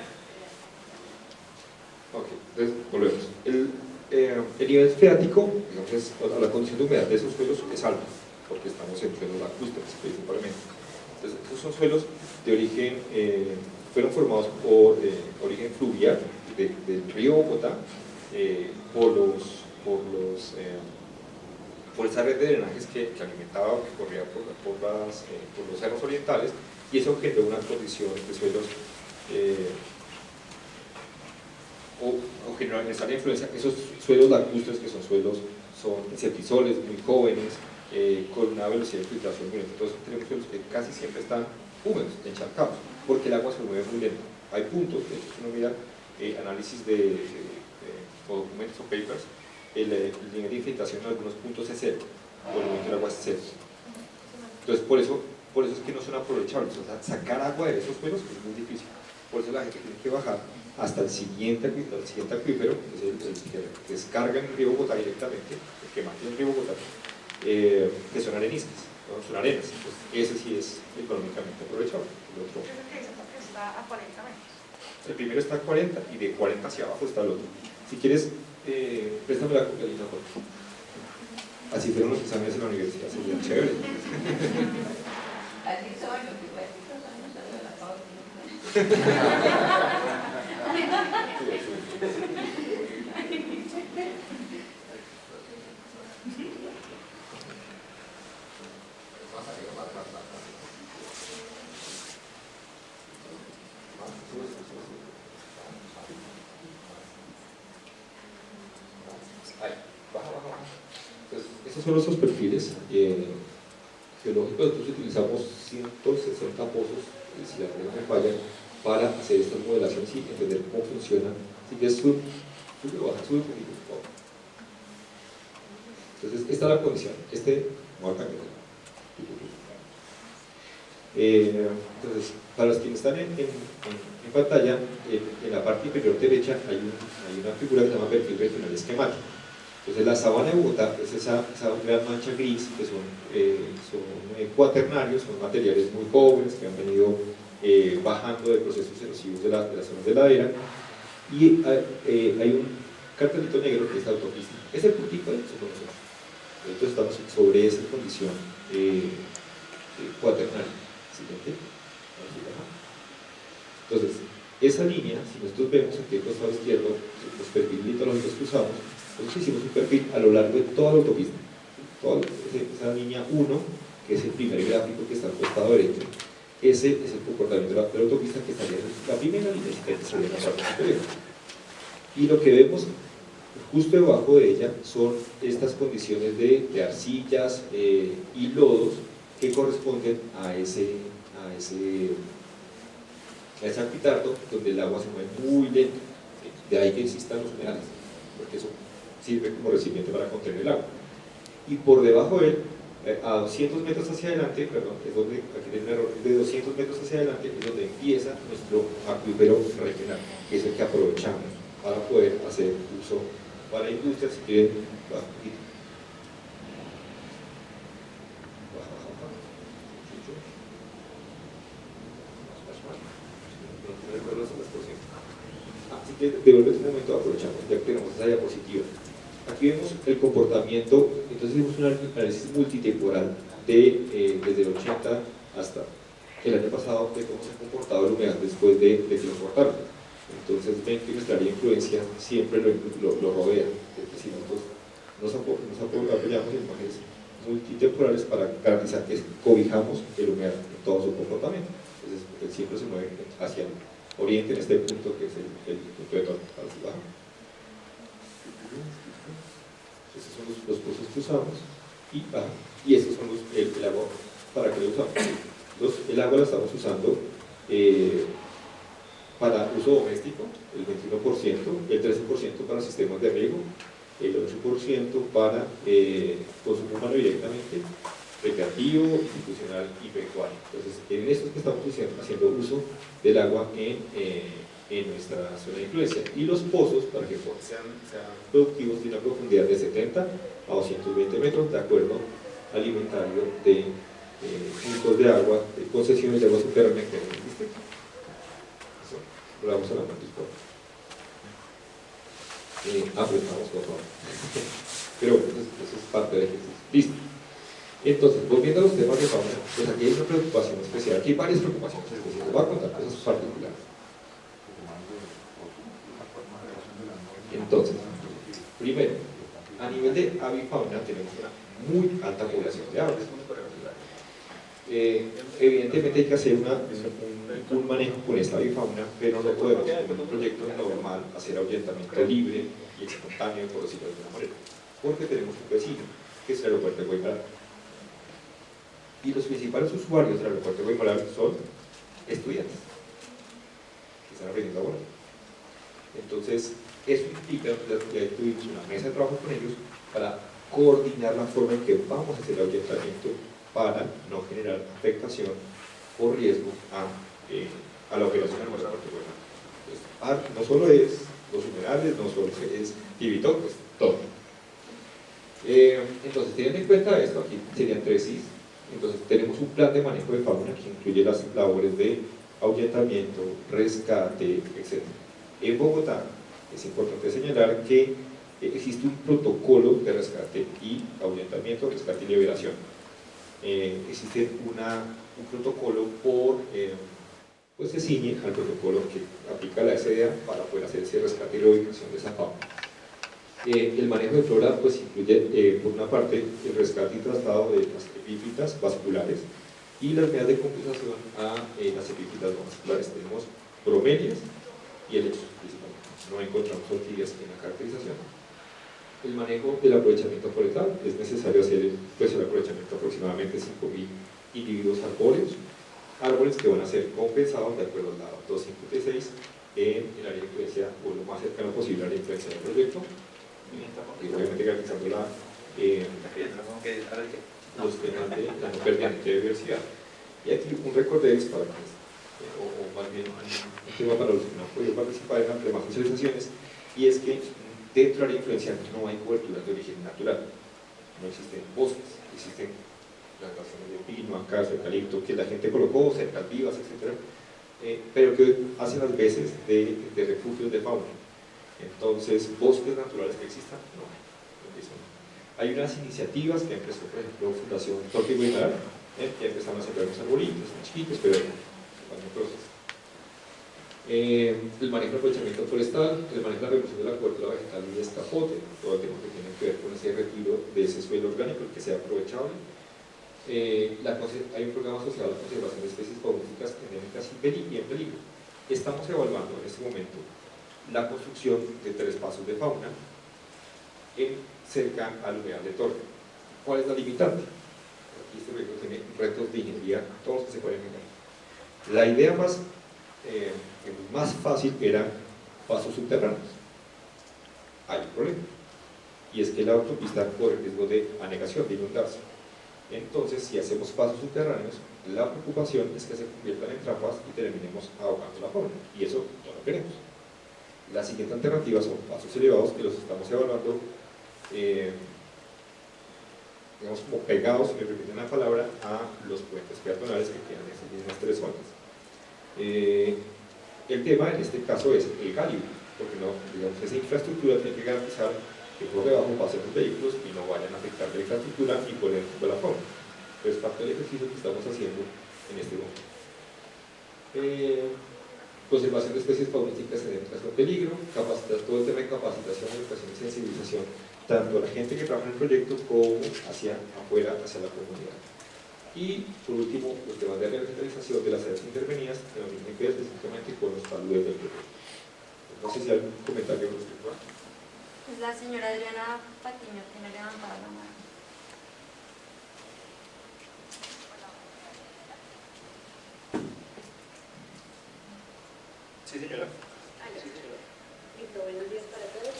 Ok, entonces volvemos. El nivel freático, digamos, la condición de humedad de esos suelos es alta, porque estamos en suelos lacustres principalmente. Entonces, esos son suelos de origen, fueron formados por origen fluvial del río Bogotá, por esa red de drenajes que alimentaba, que corría por los cerros orientales, y eso generó una condición de suelos o generó esa influencia. Esos suelos lacustres, que son septisoles muy jóvenes, con una velocidad de filtración muy lenta. Entonces tenemos suelos que casi siempre están húmedos, encharcados, porque el agua se mueve muy lento. Hay puntos, de hecho, si uno mira análisis o documentos o papers, el nivel de infiltración en algunos puntos es cero, por el momento el agua es cero. Entonces por eso es que no son aprovechables. O sea, sacar agua de esos suelos es muy difícil. Por eso la gente tiene que bajar hasta el siguiente acuífero, que es el que descarga en el río Bogotá directamente, el que mantiene el río Bogotá, que son areniscas, ¿no? Son arenas. Entonces, ese sí es económicamente aprovechable. El otro, Es el que dice que está a 40 metros. el primero está a 40 y de 40 hacia abajo está el otro. Si quieres, préstame la copialina, por favor. Así fueron los exámenes en la universidad, sería chévere. Así son los igualitos, son nosotros la pausa. son nuestros perfiles geológicos. Nosotros utilizamos 160 pozos, si la memoria me falla, para hacer estas modelaciones y entender cómo funciona. Así que sube o baja, sube un poquito. Entonces, esta es la condición. Voy a cambiar. Entonces, para los que están en pantalla, en la parte inferior derecha hay una figura que se llama perfil regional esquemático. Entonces, la sabana de Bogotá es esa gran mancha gris que son cuaternarios, son materiales muy jóvenes que han venido bajando de procesos erosivos de las zonas de ladera, y hay un cartelito negro que es la autopista. Ese puntico somos nosotros. Entonces, estamos sobre esa condición cuaternaria. Siguiente. Entonces, esa línea, si nosotros vemos aquí al costado izquierdo, los perfiles litológicos que usamos, nosotros hicimos un perfil a lo largo de toda la autopista. Esa línea 1, que es el primer gráfico que está al costado derecho, ese es el comportamiento de la autopista, que estaría en la primera línea, que sería la parte superior. Y lo que vemos justo debajo de ella son estas condiciones de arcillas y lodos que corresponden a ese anfiteatro, donde el agua se mueve muy lento. De ahí que existan los humedales, porque eso sirve como recipiente para contener el agua. Y por debajo de él, a 200 metros hacia adelante, perdón, es donde, aquí tiene un error, de 200 metros hacia adelante es donde empieza nuestro acuífero regional, que es el que aprovechamos para poder hacer uso para industria. Si quieren, baja un poquito. Así que devuelve un momento, aprovechamos, ya que tenemos esa diapositiva. Aquí vemos el comportamiento. Entonces hicimos un análisis multitemporal desde el 80 hasta el año pasado, de cómo se ha comportado el humedal después de que lo cortaron. Entonces ven que nuestra área de influencia siempre lo rodea. Es decir, nosotros nos apoyamos en imágenes multitemporales para garantizar que cobijamos el humedal en todo su comportamiento. Entonces siempre se mueve hacia el oriente en este punto, que es el punto de torno. Estos son los pozos que usamos, y estos son el agua para que lo usamos. El agua la estamos usando para uso doméstico, el 21%, el 13% para sistemas de riego, el 8% para consumo humano directamente, recreativo, institucional y pecuario. Entonces, en estos que estamos haciendo uso del agua en nuestra zona de influencia. Y los pozos, para que sean productivos, tienen una profundidad de 70 a 220 metros, de acuerdo al inventario de puntos de agua, de concesiones de agua subterránea que existe. Eso, lo vamos a la mano. Apretamos, por favor. Pero bueno, eso es parte del ejercicio. Listo. Entonces, volviendo a los temas de fauna, pues aquí hay una preocupación especial. Aquí hay varias preocupaciones especiales. Voy a contar cosas particulares. Entonces, primero, a nivel de avifauna tenemos una muy alta población de aves. Evidentemente hay que hacer un manejo con esta avifauna, pero no podemos en un proyecto normal hacer ahuyentamiento libre y espontáneo, por decirlo de alguna manera, porque tenemos un vecino, que es el aeropuerto de Guaymaral. Y los principales usuarios del aeropuerto de Guaymaral son estudiantes que están aprendiendo ahora. Entonces, eso implica que tuvimos una mesa de trabajo con ellos para coordinar la forma en que vamos a hacer el ahuyentamiento para no generar afectación o riesgo a la operación del aeropuerto de Guaymaral. Entonces, no solo es los humedales, no solo es Tibito, pues todo. Entonces, teniendo en cuenta esto, aquí serían 3 Cs. Entonces, tenemos un plan de manejo de fauna que incluye las labores de ahuyentamiento, rescate, etc. En Bogotá, es importante señalar que existe un protocolo de rescate y ahuyentamiento, rescate y liberación. Existe un protocolo pues se ciñe al protocolo que aplica la SDA para poder hacer ese rescate y reubicación de esa fauna. El manejo de flora pues incluye, por una parte, el rescate y traslado de las epífitas vasculares y las medidas de compensación a las epífitas no vasculares. Tenemos bromelias y helechos principalmente. No encontramos orquídeas en la caracterización. El manejo del aprovechamiento forestal, es necesario hacer el aprovechamiento de aproximadamente 5.000 individuos arbóreos, árboles que van a ser compensados de acuerdo a la 256 en el área de influencia o lo más cercano posible a la influencia del proyecto, y obviamente garantizando los temas de la no pérdida de biodiversidad. Y aquí un recorderis para que, o más bien un tema para los que no han podido participar en las demás socializaciones, y es que dentro del área de influencia no hay cobertura de origen natural, no existen bosques, existen plantaciones de pino, acacio, eucalipto, que la gente colocó, cercas vivas, etc., pero que hacen las veces de refugios de fauna. Entonces, bosques naturales que existan, no. Hay unas iniciativas que empezó, por ejemplo, Fundación Torque y Guimarães, que empezaron a sembrar unos arbolitos, son chiquitos, pero van en proceso. El manejo del aprovechamiento forestal, el manejo de la reducción de la cobertura vegetal y escapote, todo el tema que tiene que ver con ese retiro de ese suelo orgánico, el que sea aprovechable. Hay un programa asociado a la conservación de especies faunísticas endémicas y en peligro. Estamos evaluando en este momento la construcción de 3 pasos de fauna cerca al humedal de Torque. ¿Cuál es la limitante? Aquí este proyecto tiene retos de ingeniería, todos que se pueden engañar. La idea más fácil era pasos subterráneos. Hay un problema, y es que la autopista corre riesgo de anegación, de inundarse. Entonces, si hacemos pasos subterráneos, la preocupación es que se conviertan en trampas y terminemos ahogando la fauna, y eso no lo queremos. La siguiente alternativa son pasos elevados, que los estamos evaluando, digamos, como pegados, si me permiten la palabra, a los puentes peatonales que quedan en esas mismas 3 zonas. El tema en este caso es el cálido, porque no, digamos, esa infraestructura tiene que garantizar que por debajo pasen los vehículos y no vayan a afectar la infraestructura y por ejemplo la fauna. Es parte del ejercicio que estamos haciendo en este momento. Conservación de especies faunísticas endémicas con peligro, todo el tema de capacitación, educación y sensibilización, tanto a la gente que trabaja en el proyecto como hacia afuera, hacia la comunidad. Y por último, los temas de revitalización de las áreas intervenidas, que no tienen que ver específicamente con los taludes del proyecto. No sé si hay algún comentario respecto a. Pues la señora Adriana Patiño tiene levantada la mano. Sí, señora. Listo, buenos días para todos.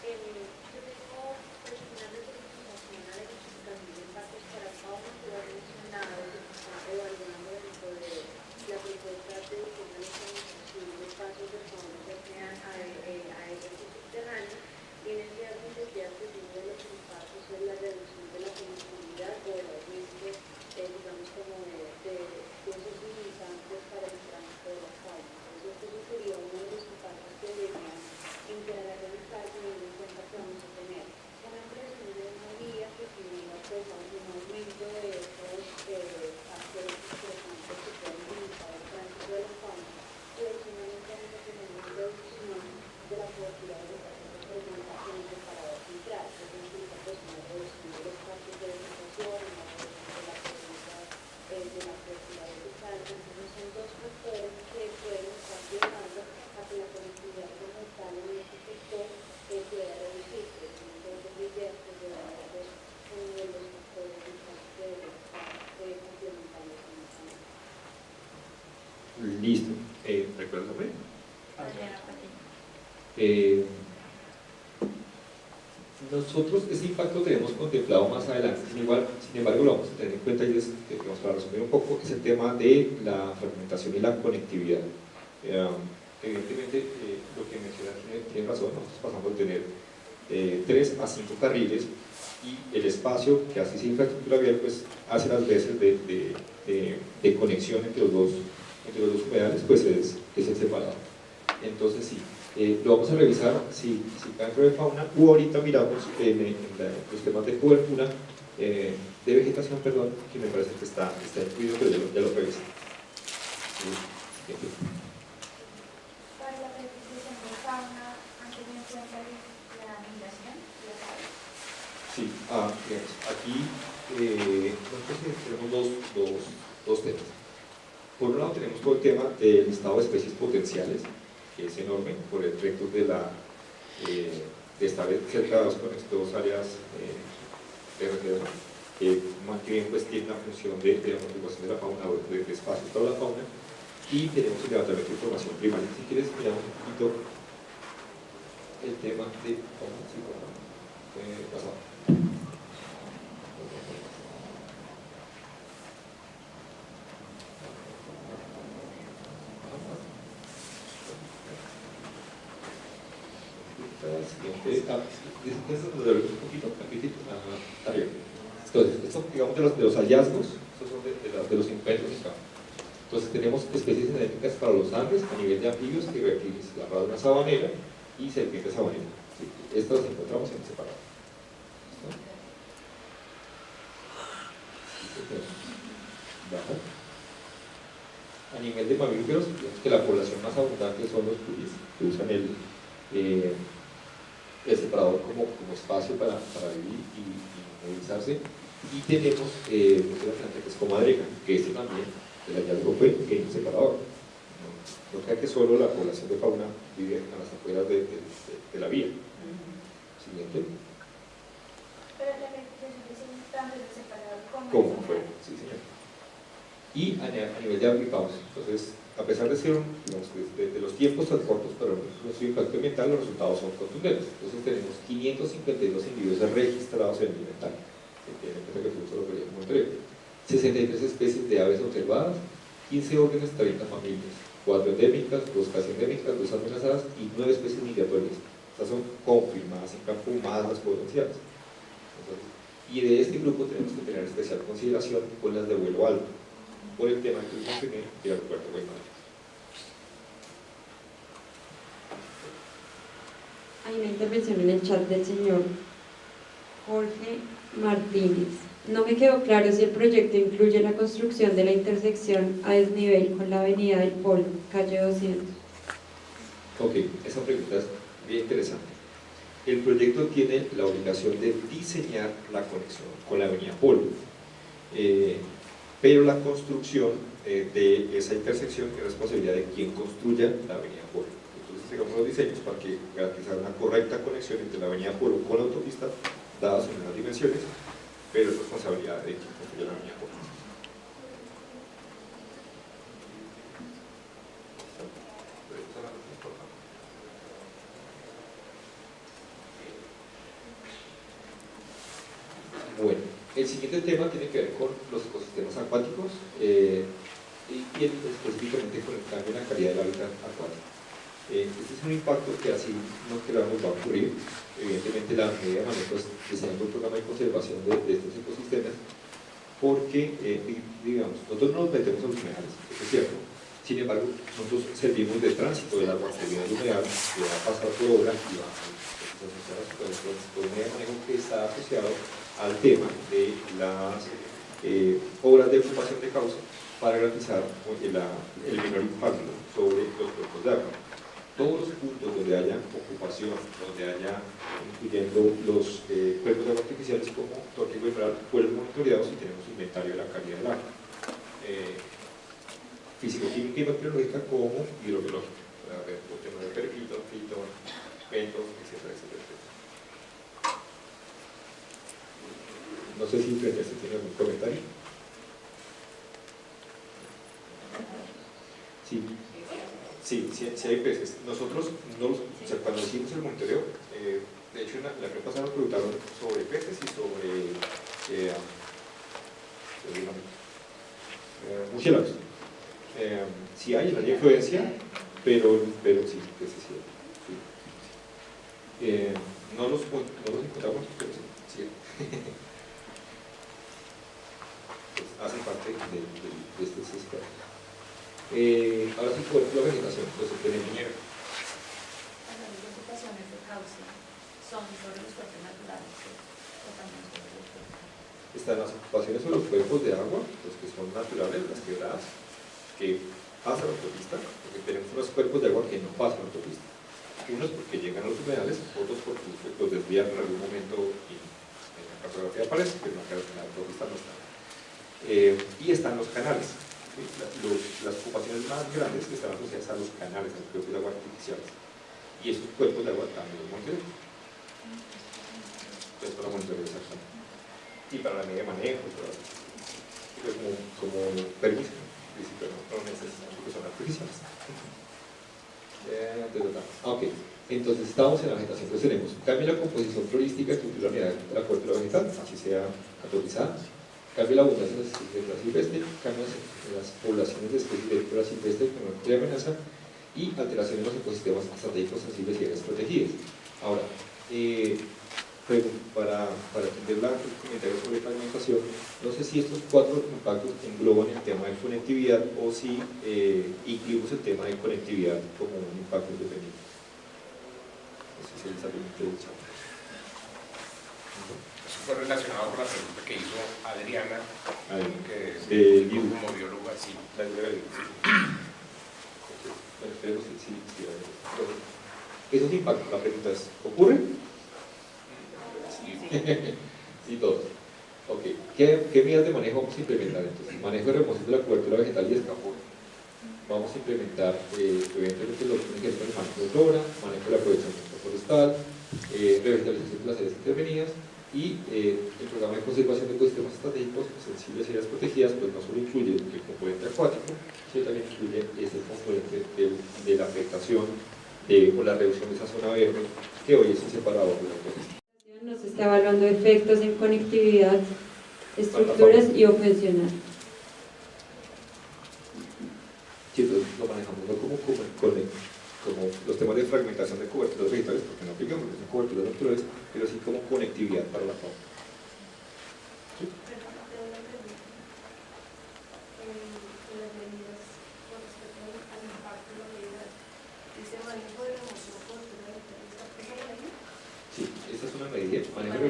Yo tengo personal de presentación a la justificación de impactos para fauna, que lo ha mencionado, que se está evaluando dentro de la propuesta de diseño de espacios de fauna que sean aéreos y subterráneos. Tienen que dar necesidad que uno de los impactos es la reducción de la conectividad o los riesgos, digamos, como de esos limitantes para el tránsito de la fauna. Entonces, eso sería uno de los impactos que deberían integrar en el caso, teniendo en cuenta que vamos a tener una creación de una vía que genera, pues, un aumento de esos factores interesantes que pueden limitar el tránsito de la fauna, y adicionalmente vamos a tener una reducción de la cobertura de los en el separador central, que significa, pues, una reducción de los espacios de vegetación, una reducción de la cobertura vegetal. Entonces, son 2 factores que pueden estar llevando a que la conectividad como tal en este sector pueda reducirse. Entonces, la idea es que llevar uno de los factores que deben estar complementando con esta norma. Listo. ¿Recuerdas el nombre? Adriana Patiño. Nosotros ese impacto lo tenemos contemplado más adelante, sin embargo lo vamos a tener en cuenta, y es, digamos, para resumir un poco, es el tema de la fragmentación y la conectividad. Evidentemente, lo que menciona tiene razón, nosotros pasamos de tener 3 a 5 carriles, y el espacio que hace esa infraestructura vial pues hace las veces de conexión entre los dos humedales, pues es el separado. Entonces sí, lo vamos a revisar si está dentro de fauna, o ahorita miramos los temas de cobertura, de vegetación, perdón, que me parece que está incluido, pero ya lo revisé. Para la restitución de fauna, ¿han tenido en cuenta la migración? ¿Lo sabes? Sí, digamos, aquí nosotros tenemos dos temas. Por un lado tenemos todo el tema del listado de especies potenciales, que es enorme, por efectos de estar cercados con estas dos áreas de reserva, que mantienen, pues, tiene una función de amortiguación de la fauna, o de espacio para la fauna, y tenemos el levantamiento de información primaria. Si quieres, miramos un poquito el tema de fauna, sí, pasado. Un poquito, entonces, esto, digamos, de los hallazgos, estos son de los encuentros en campo. Entonces tenemos especies endémicas para los Andes a nivel de anfibios y reptiles, la radona sabanera y serpiente sabanera. ¿Sí? Estas las encontramos en separado. Bajo. A nivel de mamíferos, digamos que la población más abundante son los curis, que usan el separador como espacio para vivir y movilizarse. Y tenemos que es comadreja, que este también, el hallazgo fue en un separador. No crea que solo la población de fauna vive a las afueras de la vía. Siguiente. Pero la rectificación es tanto el separador como ¿Cómo fue? Sí, señor. Y a nivel de aplicados, entonces, a pesar de ser digamos, de los tiempos tan cortos para nuestro impacto ambiental, los resultados son contundentes. Entonces tenemos 552 individuos registrados en el inventario, que tienen en cuenta que fuimos a localidad de Monterrey, 63 especies de aves observadas, 15 órdenes, 30 familias, 4 endémicas, 2 casi endémicas, 2 amenazadas y 9 especies migratorias. Estas son confirmadas en campo, más las potenciales. Entonces, y de este grupo tenemos que tener especial consideración con las de vuelo alto, por el tema que mencioné, que era el aeropuerto de Guaymallén. Hay una intervención en el chat del señor Jorge Martínez. No me quedó claro si el proyecto incluye la construcción de la intersección a desnivel con la avenida del Polo, calle 200. Ok, esa pregunta es bien interesante. El proyecto tiene la obligación de diseñar la conexión con la avenida Polo, pero la construcción de esa intersección es responsabilidad de quien construya la avenida Polo. Entonces, digamos los diseños para que garantizar una correcta conexión entre la avenida Polo con la autopista, dadas en unas dimensiones, pero es responsabilidad de quien construya la avenida Polo. Bueno, el siguiente tema tiene que ver con los ecosistemas acuáticos y específicamente con el cambio en la calidad del hábitat acuático. Este es un impacto que así no queramos va a ocurrir. Evidentemente la medida de manejo es diseñando un programa de conservación de estos ecosistemas porque, digamos, nosotros no nos metemos a los humedales, eso es cierto. Sin embargo, nosotros servimos de tránsito del agua que viene del humedal, que va a pasar por obra y va a asociar a por un medio de manejo que está asociado al tema de las obras de ocupación de cauce para garantizar el menor impacto sobre los cuerpos de agua. Todos los puntos donde haya ocupación, donde haya, incluyendo los cuerpos de agua artificiales como Torque y Guaymaral, fueron monitoreados y tenemos inventario de la calidad del agua. Físico-química y bacteriológica como hidrobiológica, para ver por temas de perfito, fito, ventos, etcétera, etcétera, etcétera. No sé si frente a esto tiene algún comentario. Sí, hay peces. Nosotros, cuando hicimos el monitoreo, de hecho la vez pasada nos preguntaron sobre peces y sobre murciélagos. Sí hay una influencia, pero sí, peces sí. No los encontramos, pero sí. Pues hacen parte de estos espacios. Ahora sí, por la vegetación, entonces tenemos. Las vegetaciones de cauce son sobre los cuerpos naturales o también sobre los cuerpos. Están las ocupaciones sobre los cuerpos de agua, los que son naturales, las quebradas, que pasan la autopista, porque tenemos unos cuerpos de agua que no pasan la autopista. Unos porque llegan a los humedales, otros porque los desvían en algún momento y en la cartografía aparece, pero en la autopista no está. Y están los canales. ¿sí? Las ocupaciones más grandes que están asociadas a los canales, a los cuerpos de agua artificiales. Y esos cuerpos de agua también los monitorean. Entonces, para monitorear exactamente. Y para la medida de manejo, como permiso, principio no necesitan porque son artificiales. Ok, entonces estamos en la vegetación. Entonces tenemos cambio la composición florística que incluye la unidad de la cobertura vegetal, así sea autorizada. Cambia la abundancia de las especies de flora silvestre, cambios en las poblaciones de especies de flora silvestre con una amenaza y alteración en los ecosistemas estratégicos sensibles y áreas protegidas. Ahora, para atender el comentario sobre fragmentación, no sé si estos 4 impactos engloban el tema de conectividad o si incluimos el tema de conectividad como un impacto independiente. No sé si les ha permitido el chat. Eso fue relacionado con la pregunta que hizo Adriana, que es como bióloga, sí. La idea de bueno, esperemos que sí. Esos impactos, la pregunta es, ¿ocurren? Sí, todos. Ok, ¿qué medidas de manejo vamos a implementar entonces? Manejo de remoción de la cobertura vegetal y escapo. Vamos a implementar, evidentemente, lo que tiene que ver con el manejo de flora, manejo del aprovechamiento forestal, revitalización de las áreas intervenidas y el programa de conservación de ecosistemas estratégicos sensibles y áreas protegidas, pues no solo incluye el componente acuático, sino también incluye ese componente de la afectación o la reducción de esa zona verde, que hoy es un separador de la ecosistema. Nos está evaluando efectos en conectividad, estructuras y o funcional. Sí, entonces lo manejamos no como los temas de fragmentación de coberturas vegetales, porque no aplicamos, porque son coberturas naturales, pero sí como conectividad para la fauna. ¿Sí? Sí, esta es una medida, manejo de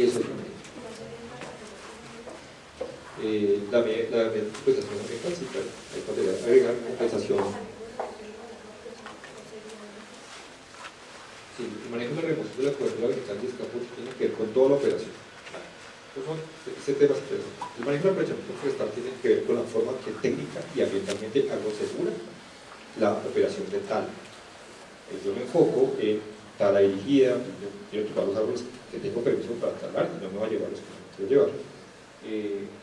eso es una medida. La medida de compensación ambiental, sí, claro, hay que agregar compensación. Sí, el manejo de la remoción de la cobertura vegetal y escapo tiene que ver con toda la operación. Ese tema es interesante. El manejo del aprovechamiento forestal tiene que ver con la forma que técnica y ambientalmente asegura la operación de tal. Yo me enfoco en tala dirigida, yo quiero tocar los árboles que tengo permiso para talar y no me va a llevar los que no quiero llevar.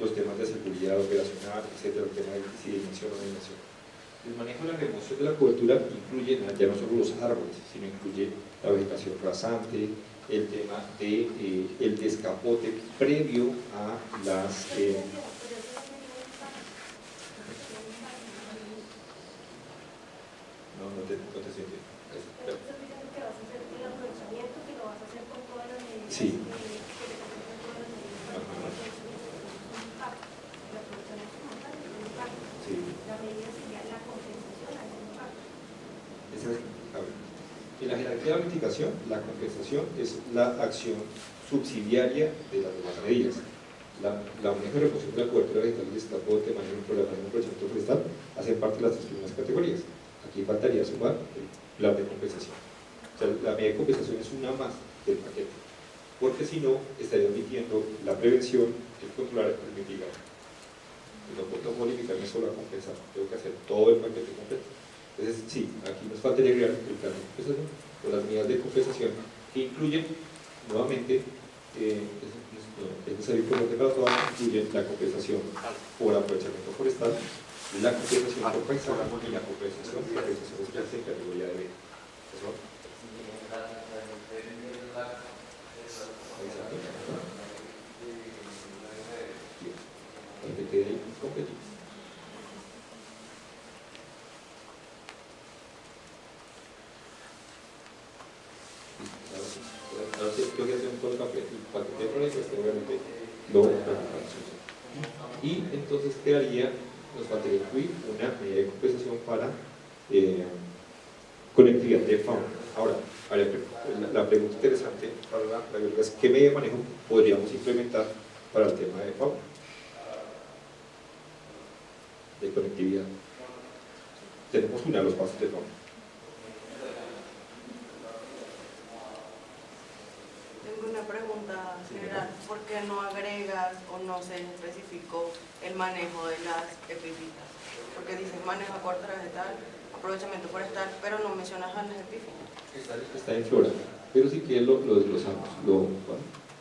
Los temas de seguridad operacional, etcétera, el tema de si dimensión o no dimensión. El manejo de la remoción de la cobertura incluye ya no solo los árboles, sino incluye la vegetación rasante, el tema de el descapote previo a las no te siento. Sí. Sí. En la jerarquía de la mitigación, la compensación es la acción subsidiaria de las demás medidas. La manejo de remoción de la cobertura vegetal y escapote, manejo del programa de aprovechamiento forestal, hacen parte de las 3 primeras categorías. Aquí faltaría sumar el plan de compensación. O sea, la medida de compensación es una más del paquete, porque si no, estaría omitiendo la prevención, el controlar, el mitigar. No puedo limitarme solo a compensar, tengo que hacer todo el paquete completo. Entonces, sí, aquí nos faltaría agregar el plan de compensación o las medidas de compensación que incluyen, nuevamente, es necesario que para todas, incluyen la compensación por aprovechamiento forestal, la compensación por paisaje y la compensación por realización de en categoría de B. ¿Eso? Para que quede ahí completito. Ahora sí, tengo que hacer un paquete de proyectos que obviamente lo y entonces quedaría, nos faltaría incluir una medida de compensación para conectividad de fauna. Ahora, la pregunta interesante para la biología es ¿qué medida de manejo podríamos implementar para el tema de fauna? De conectividad. Tenemos una de los pasos de fauna. Tengo una pregunta pregunta general, ¿por qué no agregas o no se especificó el manejo de las epífitas? Porque dices manejo a corta vegetal, aprovechamiento forestal, pero no mencionas a las epífitas. Está en flora, pero sí que lo desglosamos.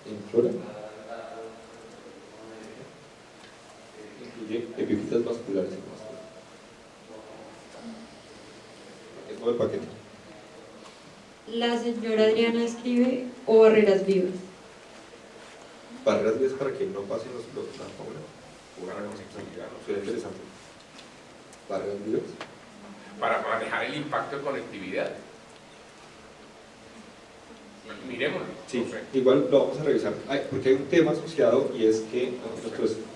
En flora incluye epífitas vasculares y más. Es todo el paquete. La señora Adriana escribe o barreras vivas. Barreras vivas para que no pasen la fauna. Una conectividad, ¿no? Suena interesante. Barreras vivas. Para manejar el impacto de conectividad. Miremoslo. Sí, igual lo vamos a revisar, porque hay un tema asociado y es que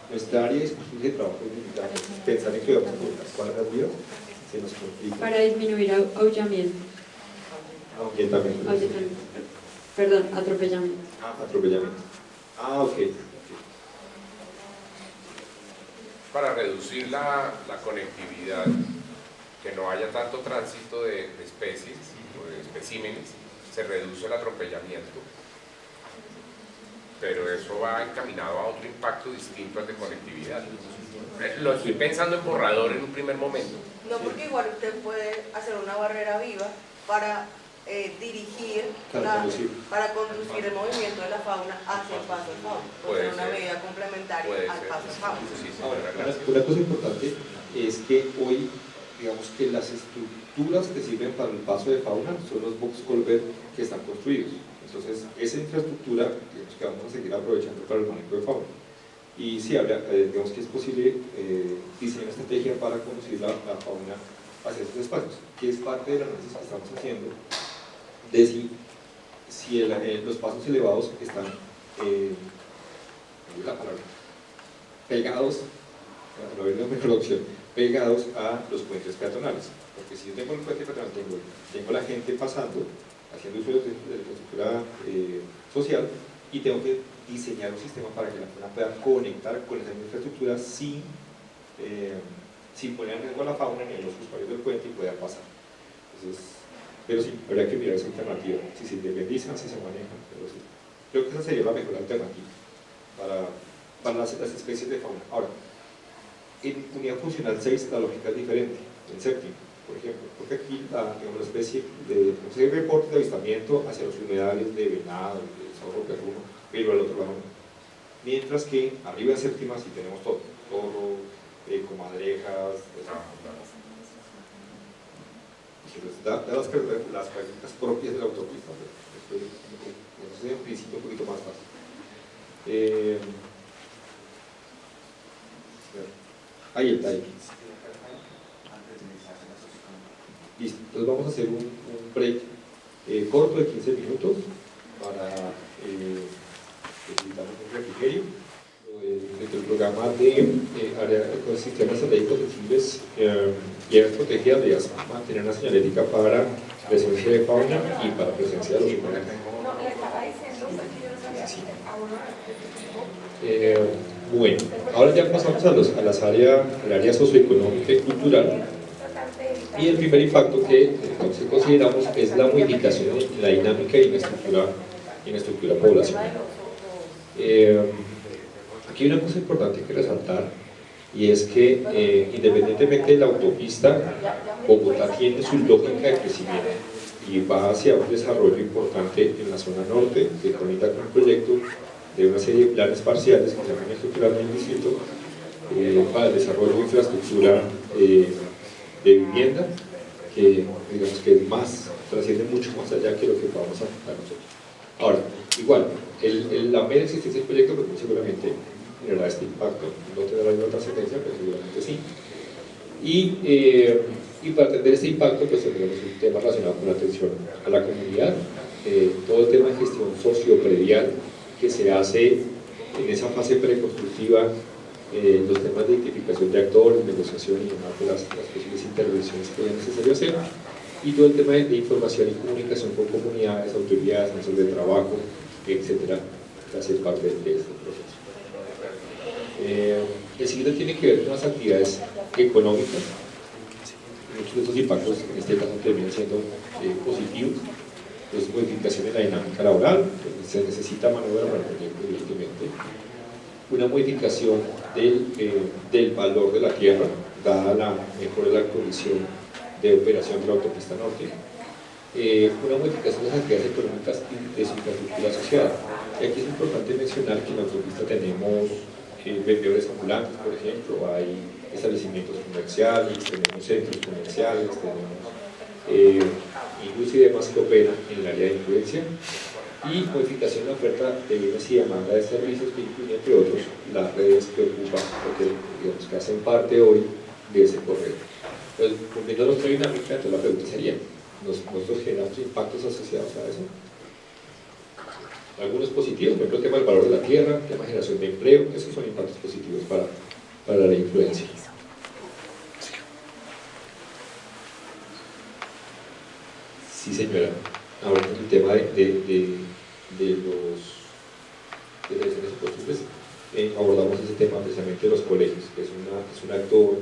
nuestra área de discusión de trabajo es limitada. Pensar en que vamos a colocar barreras vivas se nos complica. Para disminuir aullamiento. Ahuyentamiento. Perdón, atropellamiento. Atropellamiento. Ok. Para reducir la conectividad, que no haya tanto tránsito de especies o de especímenes, se reduce el atropellamiento, pero eso va encaminado a otro impacto distinto al de conectividad. Lo estoy pensando en borrador en un primer momento. No, porque igual usted puede hacer una barrera viva para dirigir, para conducir el movimiento de la fauna hacia el paso de fauna. Puede ser una medida complementaria al paso de fauna. Una cosa importante es que hoy, digamos que las estructuras que sirven para el paso de fauna son los box culvert que están construidos. Entonces, esa infraestructura, digamos que vamos a seguir aprovechando para el manejo de fauna. Y sí, digamos que es posible diseñar una estrategia para conducir la fauna hacia esos espacios, que es parte del análisis que estamos haciendo de si los pasos elevados están pegados, no es la mejor opción, pegados a los puentes peatonales, porque si yo tengo el puente peatonal, tengo la gente pasando, haciendo uso de la infraestructura social, y tengo que diseñar un sistema para que la fauna pueda conectar con esa infraestructura sin poner en riesgo a la fauna ni a los usuarios del puente y pueda pasar. Entonces, pero sí, habría que mirar esa alternativa, si se independizan, si se manejan, pero sí. Creo que esa sería la mejor alternativa para las especies de fauna. Ahora, en unidad funcional 6 la lógica es diferente, en séptimo, por ejemplo, porque aquí la especie se reportes de avistamiento hacia los humedales de venado, de zorro perruno, pero al otro lado no. Mientras que arriba en séptima sí tenemos todo, comadrejas, da las prácticas propias de la autopista, pero eso es en principio un poquito más fácil. Ahí está. Listo, entonces vamos a hacer un break corto de 15 minutos para necesitamos un refrigerio dentro del programa de sistemas estratégicos sensibles y áreas protegidas de ASMA, mantener una señalética para presencia de fauna y para presencia de los humanos. Bueno, ahora ya pasamos al área socioeconómica y cultural, y el primer impacto que entonces consideramos es la modificación en la dinámica y en la estructura poblacional. Aquí hay una cosa importante que resaltar, y es que independientemente de la autopista, Bogotá tiene su lógica de crecimiento y va hacia un desarrollo importante en la zona norte, que conecta con un proyecto de una serie de planes parciales que se llaman estructuralmente distinto para el desarrollo de infraestructura de vivienda, que digamos que trasciende mucho más allá que lo que podamos afrontar nosotros. Ahora, igual, la mera existencia del proyecto pues, seguramente generará este impacto, no tendrá la misma trascendencia, pero seguramente sí. Y para atender este impacto, pues tendremos un tema relacionado con la atención a la comunidad, todo el tema de gestión socio-predial que se hace en esa fase preconstructiva, los temas de identificación de actores, negociación y demás de las posibles intervenciones que sea necesario hacer, y todo el tema de información y comunicación con comunidades, autoridades, mesas de trabajo, etcétera, que hace parte de este proceso. El siguiente tiene que ver con las actividades económicas. Muchos de estos impactos en este caso terminan siendo positivos. Entonces, modificación en la dinámica laboral, pues, se necesita mano de obra para el proyecto, evidentemente. Una modificación del valor de la tierra, dada la mejora de la condición de operación de la autopista norte. Una modificación de las actividades económicas y de su infraestructura asociada. Y aquí es importante mencionar que en la autopista tenemos vendedores ambulantes, por ejemplo, hay establecimientos comerciales, tenemos centros comerciales, tenemos industria y demás que operan en el área de influencia, y modificación de la oferta de bienes y demanda de servicios que incluye, entre otros, las redes que ocupan, digamos, que hacen parte hoy de ese correo. Entonces, cumpliendo nuestra dinámica, entonces la pregunta sería, ¿nosotros generamos impactos asociados a eso? Algunos positivos, por ejemplo, el tema del valor de la tierra, el tema de generación de empleo, esos son impactos positivos para la influencia. Sí, señora. Ahora en el tema de elecciones y costumbres, abordamos ese tema precisamente de los colegios, que es un actor,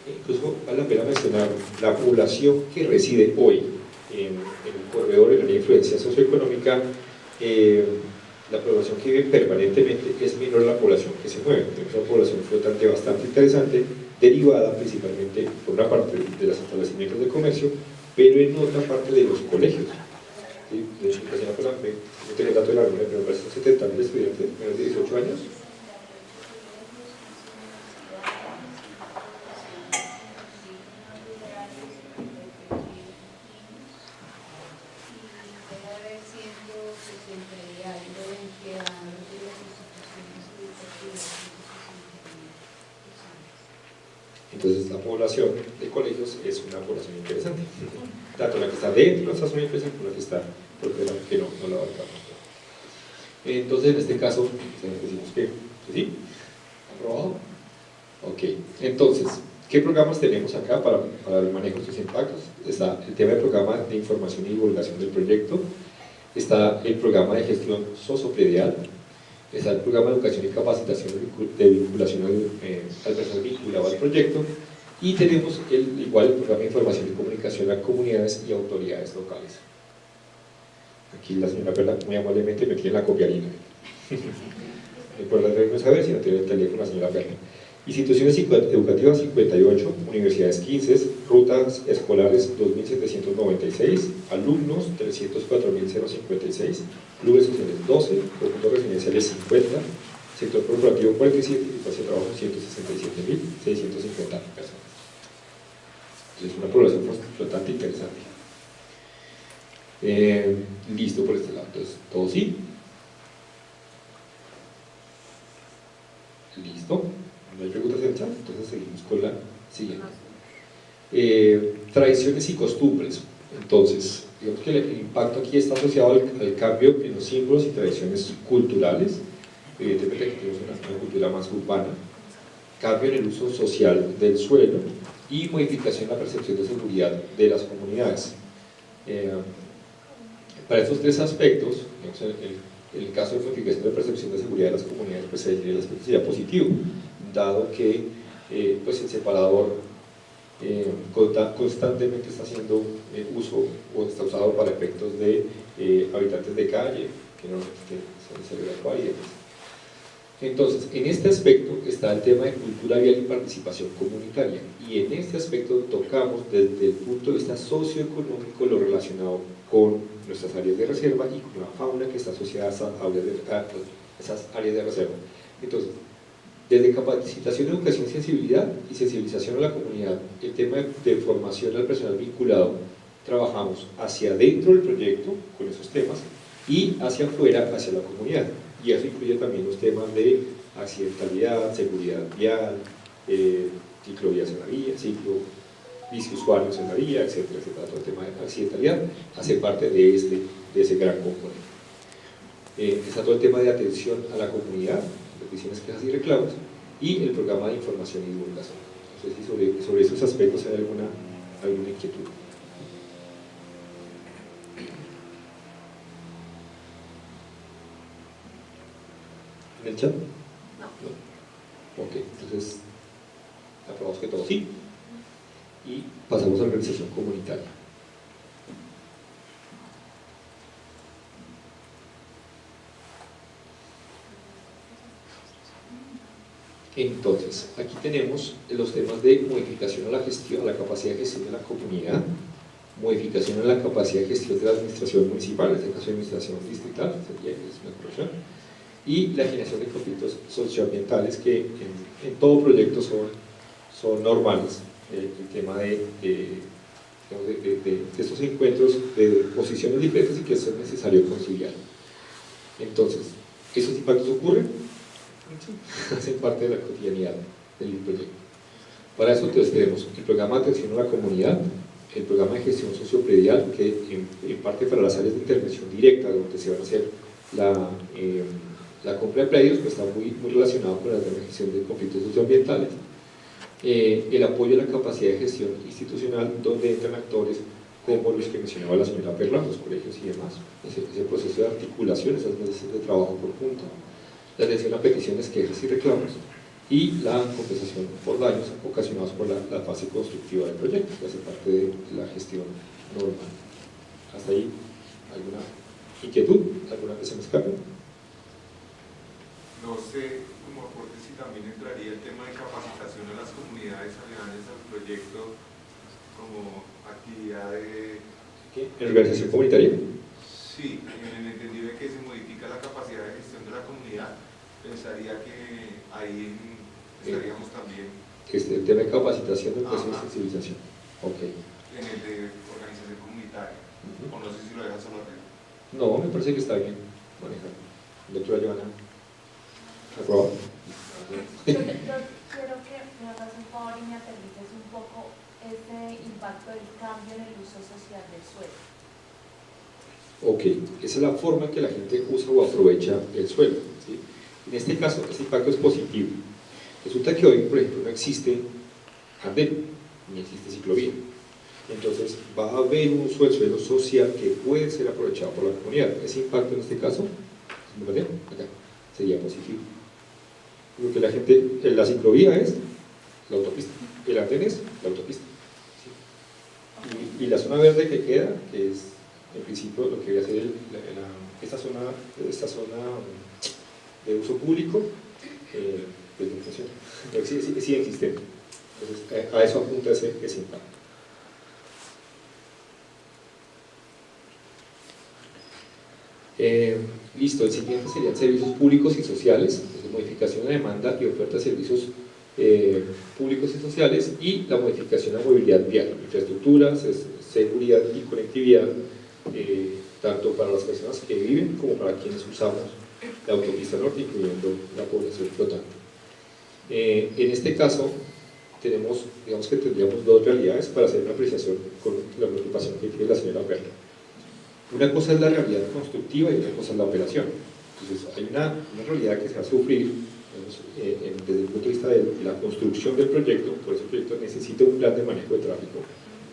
incluso vale la pena mencionar, la población que reside hoy en el corredor de la influencia socioeconómica, la población que vive permanentemente es menor a la población que se mueve. Tenemos una población flotante bastante interesante, derivada principalmente por una parte de los establecimientos de comercio, pero en otra parte de los colegios. ¿Sí? De hecho, la señora Pelambe, no tengo el dato de la reunión, pero me parece 70.000 estudiantes menores de 18 años. Entonces la población de colegios es una población interesante, tanto la que está dentro de esa zona de influencia como la que está por fuera, que no la abarcamos. Entonces en este caso decimos que sí, aprobado. Ok, entonces, ¿qué programas tenemos acá para el manejo de estos impactos? Está el tema del programa de información y divulgación del proyecto, está el programa de gestión sociopredial, está el programa de educación y capacitación de vinculación al personal vinculado al proyecto, y tenemos igual el programa de información y comunicación a comunidades y autoridades locales. Aquí la señora Perla muy amablemente me tiene la copiarina. No por la no saber si no tiene el teléfono la señora Perla. Instituciones educativas 58, universidades 15, rutas escolares 2.796, alumnos 304.056, clubes sociales 12, conjuntos residenciales 50, sector corporativo 47 y espacio de trabajo 167.650 personas. Entonces, una población flotante interesante. Listo por este lado. Entonces, todo sí. Listo. No hay preguntas en el chat, entonces seguimos con la siguiente. Tradiciones y costumbres. Entonces, digamos que el impacto aquí está asociado al cambio en los símbolos y tradiciones culturales. Evidentemente aquí tenemos una cultura más urbana, cambio en el uso social del suelo y modificación en la percepción de seguridad de las comunidades. Para estos tres aspectos, digamos, en el caso de modificación de percepción de seguridad de las comunidades, pues el aspecto sería positivo, dado que pues el separador constantemente está haciendo uso o está usado para efectos de habitantes de calle, que no son de seguridad y demás. Entonces, en este aspecto está el tema de cultura vial y participación comunitaria, y en este aspecto tocamos desde el punto de vista socioeconómico lo relacionado con nuestras áreas de reserva y con la fauna que está asociada a esas áreas de reserva. Entonces, desde capacitación, educación, sensibilidad y sensibilización a la comunidad, el tema de formación al personal vinculado, trabajamos hacia adentro del proyecto con esos temas y hacia afuera, hacia la comunidad. Y eso incluye también los temas de accidentalidad, seguridad vial, ciclovías en la vía, biciusuarios en la vía, etcétera, etcétera. Todo el tema de accidentalidad hace parte de ese gran componente. Está todo el tema de atención a la comunidad, peticiones, quejas y reclamos, y el programa de información y divulgación. No sé si sobre esos aspectos hay alguna inquietud. ¿En el chat? No. Ok, entonces aprobamos que todo sí. Y pasamos a la organización comunitaria. Entonces, aquí tenemos los temas de modificación a la gestión, a la capacidad de gestión de la comunidad, modificación a la capacidad de gestión de la administración municipal, en este caso de administración distrital, sería es una corrección, y la generación de conflictos socioambientales que en todo proyecto son normales. El tema de estos encuentros de posiciones diferentes y que es necesario conciliar. Entonces, ¿esos impactos ocurren? Sí, hacen parte de la cotidianidad del proyecto. Para eso entonces tenemos el programa de atención a la comunidad, el programa de gestión sociopredial, que en parte para las áreas de intervención directa, donde se van a hacer la compra de predios, pues está muy relacionado con la gestión de conflictos socioambientales. El apoyo a la capacidad de gestión institucional, donde entran actores como los que mencionaba la señora Perla, los colegios y demás, ese proceso de articulación, esas mesas de trabajo conjunto, la atención a peticiones, quejas y reclamos, y la compensación por daños ocasionados por la fase constructiva del proyecto, que hace parte de la gestión normal. ¿Hasta ahí alguna inquietud? ¿Alguna que se me escape? No sé, como aporte, si también entraría el tema de capacitación a las comunidades aledañas al proyecto como actividad de... ¿En organización comunitaria? Sí, en el entendido de que se modifica la capacidad de gestión de la comunidad, pensaría que ahí estaríamos también... El tema de capacitación, educación y sensibilización. Ok. En el de organización comunitaria. O no sé si lo dejas solo arriba. No, me parece que está bien manejar. Doctora Joana. ¿Aprobado? Yo quiero que me hagas un favor y me aterrices un poco ese impacto del cambio en el uso social del suelo. Ok, esa es la forma en que la gente usa o aprovecha el suelo, ¿sí? En este caso, este impacto es positivo. Resulta que hoy, por ejemplo, no existe andén, ni existe ciclovía. Entonces, va a haber un uso del suelo social que puede ser aprovechado por la comunidad. Ese impacto en este caso, acá, sería positivo. Lo que la gente, la ciclovía es la autopista, el andén es la autopista. ¿Sí? Y la zona verde que queda, que es en principio lo que voy a hacer esta zona de uso público, pues no funciona, pero sí existe. Entonces, a eso apunta ese impacto. Listo, el siguiente serían servicios públicos y sociales, entonces, modificación de demanda y oferta de servicios públicos y sociales, y la modificación a movilidad vial, infraestructuras, seguridad y conectividad, tanto para las personas que viven como para quienes usamos la autopista norte, incluyendo la población flotante. En este caso, digamos que tendríamos dos realidades para hacer una apreciación con la preocupación que tiene la señora Perla. Una cosa es la realidad constructiva y otra cosa es la operación. Entonces, hay una realidad que se va a sufrir desde el punto de vista de la construcción del proyecto. Por eso el proyecto necesita un plan de manejo de tráfico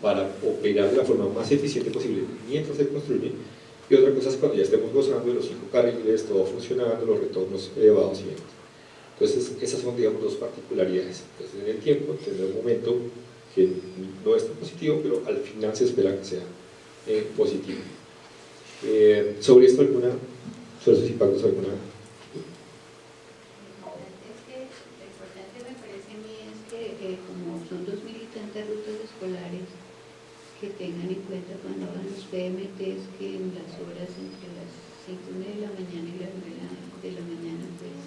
para operar de la forma más eficiente posible mientras se construye, y otra cosa es cuando ya estemos gozando de los 5 carriles, todo funcionando, los retornos elevados y demás. Entonces, esas son, digamos, dos particularidades. Entonces, en el tiempo tendrá un momento que no es tan positivo, pero al final se espera que sea positivo. Sobre esto, sobre esos impactos, alguna. Es que lo importante me parece a mí es que como son 2.000 y tantas rutas escolares, que tengan en cuenta cuando hagan los PMTs que en las horas entre las 5:30 de la mañana y las 9 de la mañana pues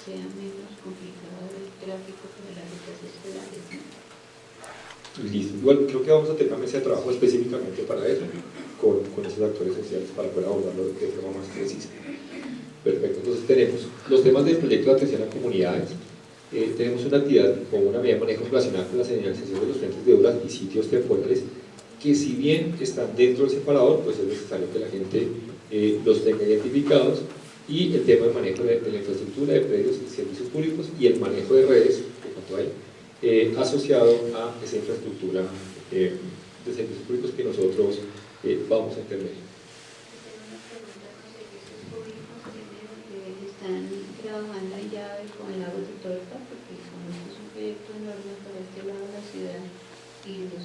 sea menos complicado el tráfico para las rutas escolares, ¿no? Listo. Igual creo que vamos a tener una mesa de trabajo específicamente para eso, con esos actores sociales para poder abordarlo de forma más precisa. Perfecto, entonces tenemos los temas del proyecto de atención a comunidades. Tenemos una actividad con una medida de manejo relacionada con la señalización de los frentes de obras y sitios temporales, que si bien están dentro del separador, pues es necesario que la gente los tenga identificados, y el tema de manejo de la infraestructura de predios y servicios públicos y el manejo de redes, que cuanto hay, asociado a esa infraestructura de servicios públicos que nosotros vamos a intervenir. Están trabajando ya con el lago de Torta, porque como este es un proyecto enorme para este lado de la ciudad y no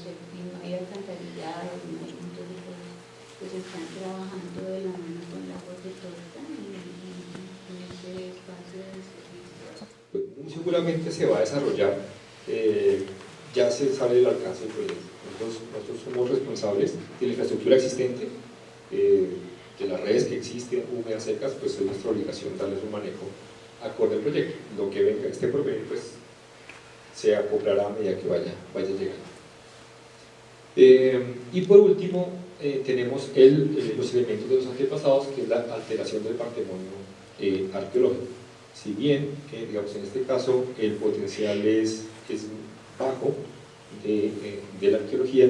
hay alcantarillado, no hay puntos de cosas, pues están trabajando de la mano con el lago de Torta en ese espacio de servicio. Pues, muchas seguramente se va a desarrollar, ya se sabe del alcance del proyecto. Nosotros somos responsables de la infraestructura existente, de las redes que existen, húmedas, secas, pues es nuestra obligación darles un manejo acorde al proyecto. Lo que venga este porvenir, pues se acoplará a medida que vaya llegando. Y por último, tenemos los elementos de los antepasados, que es la alteración del patrimonio arqueológico. Si bien, digamos, en este caso el potencial es bajo de la arqueología,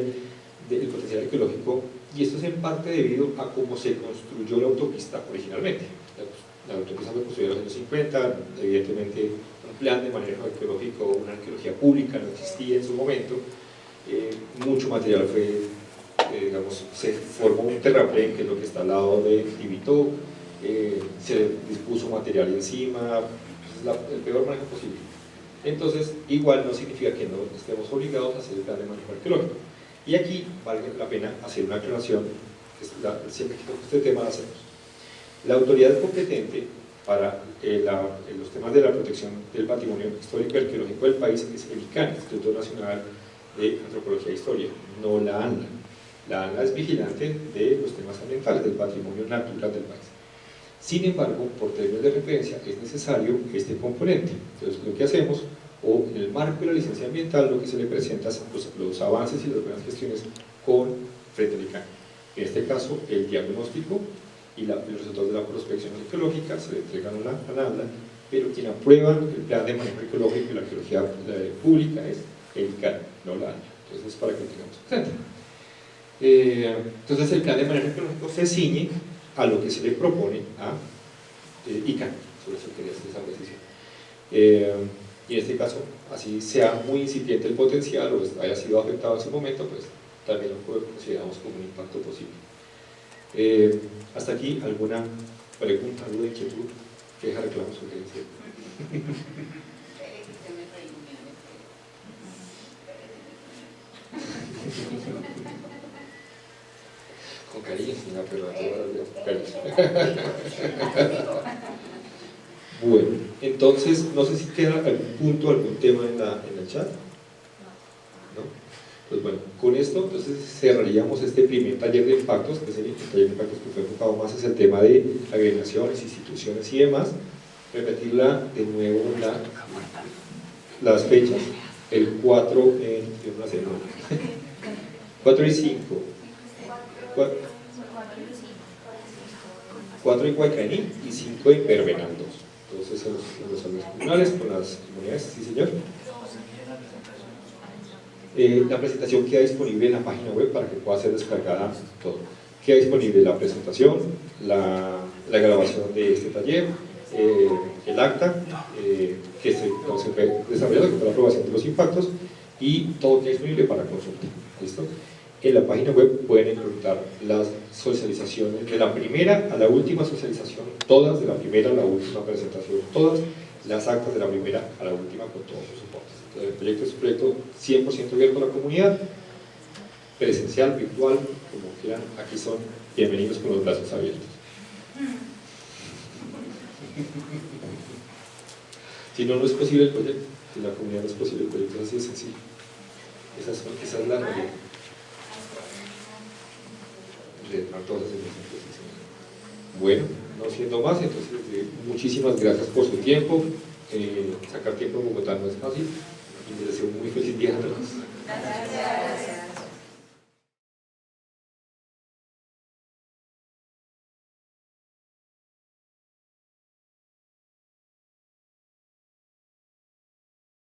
del potencial arqueológico, y esto es en parte debido a cómo se construyó la autopista originalmente. La autopista fue construida en los años 50, evidentemente un plan de manejo arqueológico, una arqueología pública no existía en su momento, mucho material fue, digamos, se formó un terraplén, que es lo que está al lado de Tibito, se dispuso material encima, el peor manejo posible. Entonces, igual no significa que no estemos obligados a hacer el plan de manejo arqueológico. Y aquí vale la pena hacer una aclaración, que siempre que toco este tema lo hacemos. La autoridad competente para los temas de la protección del patrimonio histórico y arqueológico del país es el ICANN, Instituto Nacional de Antropología e Historia, no la ANLA. La ANLA es vigilante de los temas ambientales, del patrimonio natural del país. Sin embargo, por términos de referencia es necesario este componente. Entonces, lo que hacemos, o en el marco de la licencia ambiental, lo que se le presenta son los avances y las buenas gestiones frente al ICANN. En este caso, el diagnóstico y los resultados de la prospección arqueológica se le entregan a la ANLA, pero quien aprueba el plan de manejo arqueológico y la arqueología pública es el ICANN, no la ANLA. Entonces, para que lo tengamos presente. Entonces, el plan de manejo arqueológico se ciñe a lo que se le propone a ICANN, sobre eso quería hacer esa precisión. Y en este caso, así sea muy incipiente el potencial o haya sido afectado en su momento, pues también lo consideramos como un impacto posible. Hasta aquí, ¿alguna pregunta, duda, inquietud, queja, reclamo, sugerencia? Con cariño, señora, pero bueno, entonces, no sé si queda algún punto, algún tema en el chat. ¿No? Pues bueno, con esto entonces cerraríamos este primer taller de impactos, que es el taller de impactos que fue enfocado más hacia el tema de agregaciones, instituciones y demás. Repetirla de nuevo las fechas, el 4 4 y 5, 4 en Guaycaní y 5 en Pervenaldos. Entonces, en los salones comunales, con las comunidades, sí señor. La presentación queda disponible en la página web para que pueda ser descargada todo. Queda disponible la presentación, la grabación de este taller, el acta que se fue desarrollado, que fue la aprobación de los impactos, y todo queda disponible para consulta. ¿Listo? En la página web pueden encontrar las socializaciones de la primera a la última socialización, todas, de la primera a la última presentación, todas las actas de la primera a la última con todos sus soportes. Entonces, el proyecto es un proyecto 100% abierto a la comunidad, presencial, virtual, como quieran. Aquí son bienvenidos con los brazos abiertos. Si no, no es posible el proyecto. Si la comunidad no es posible el proyecto, es así de sencillo. Esa es la realidad. Bueno, no siendo más, entonces muchísimas gracias por su tiempo. Sacar tiempo en Bogotá no es fácil, y les deseo un muy feliz día a todos.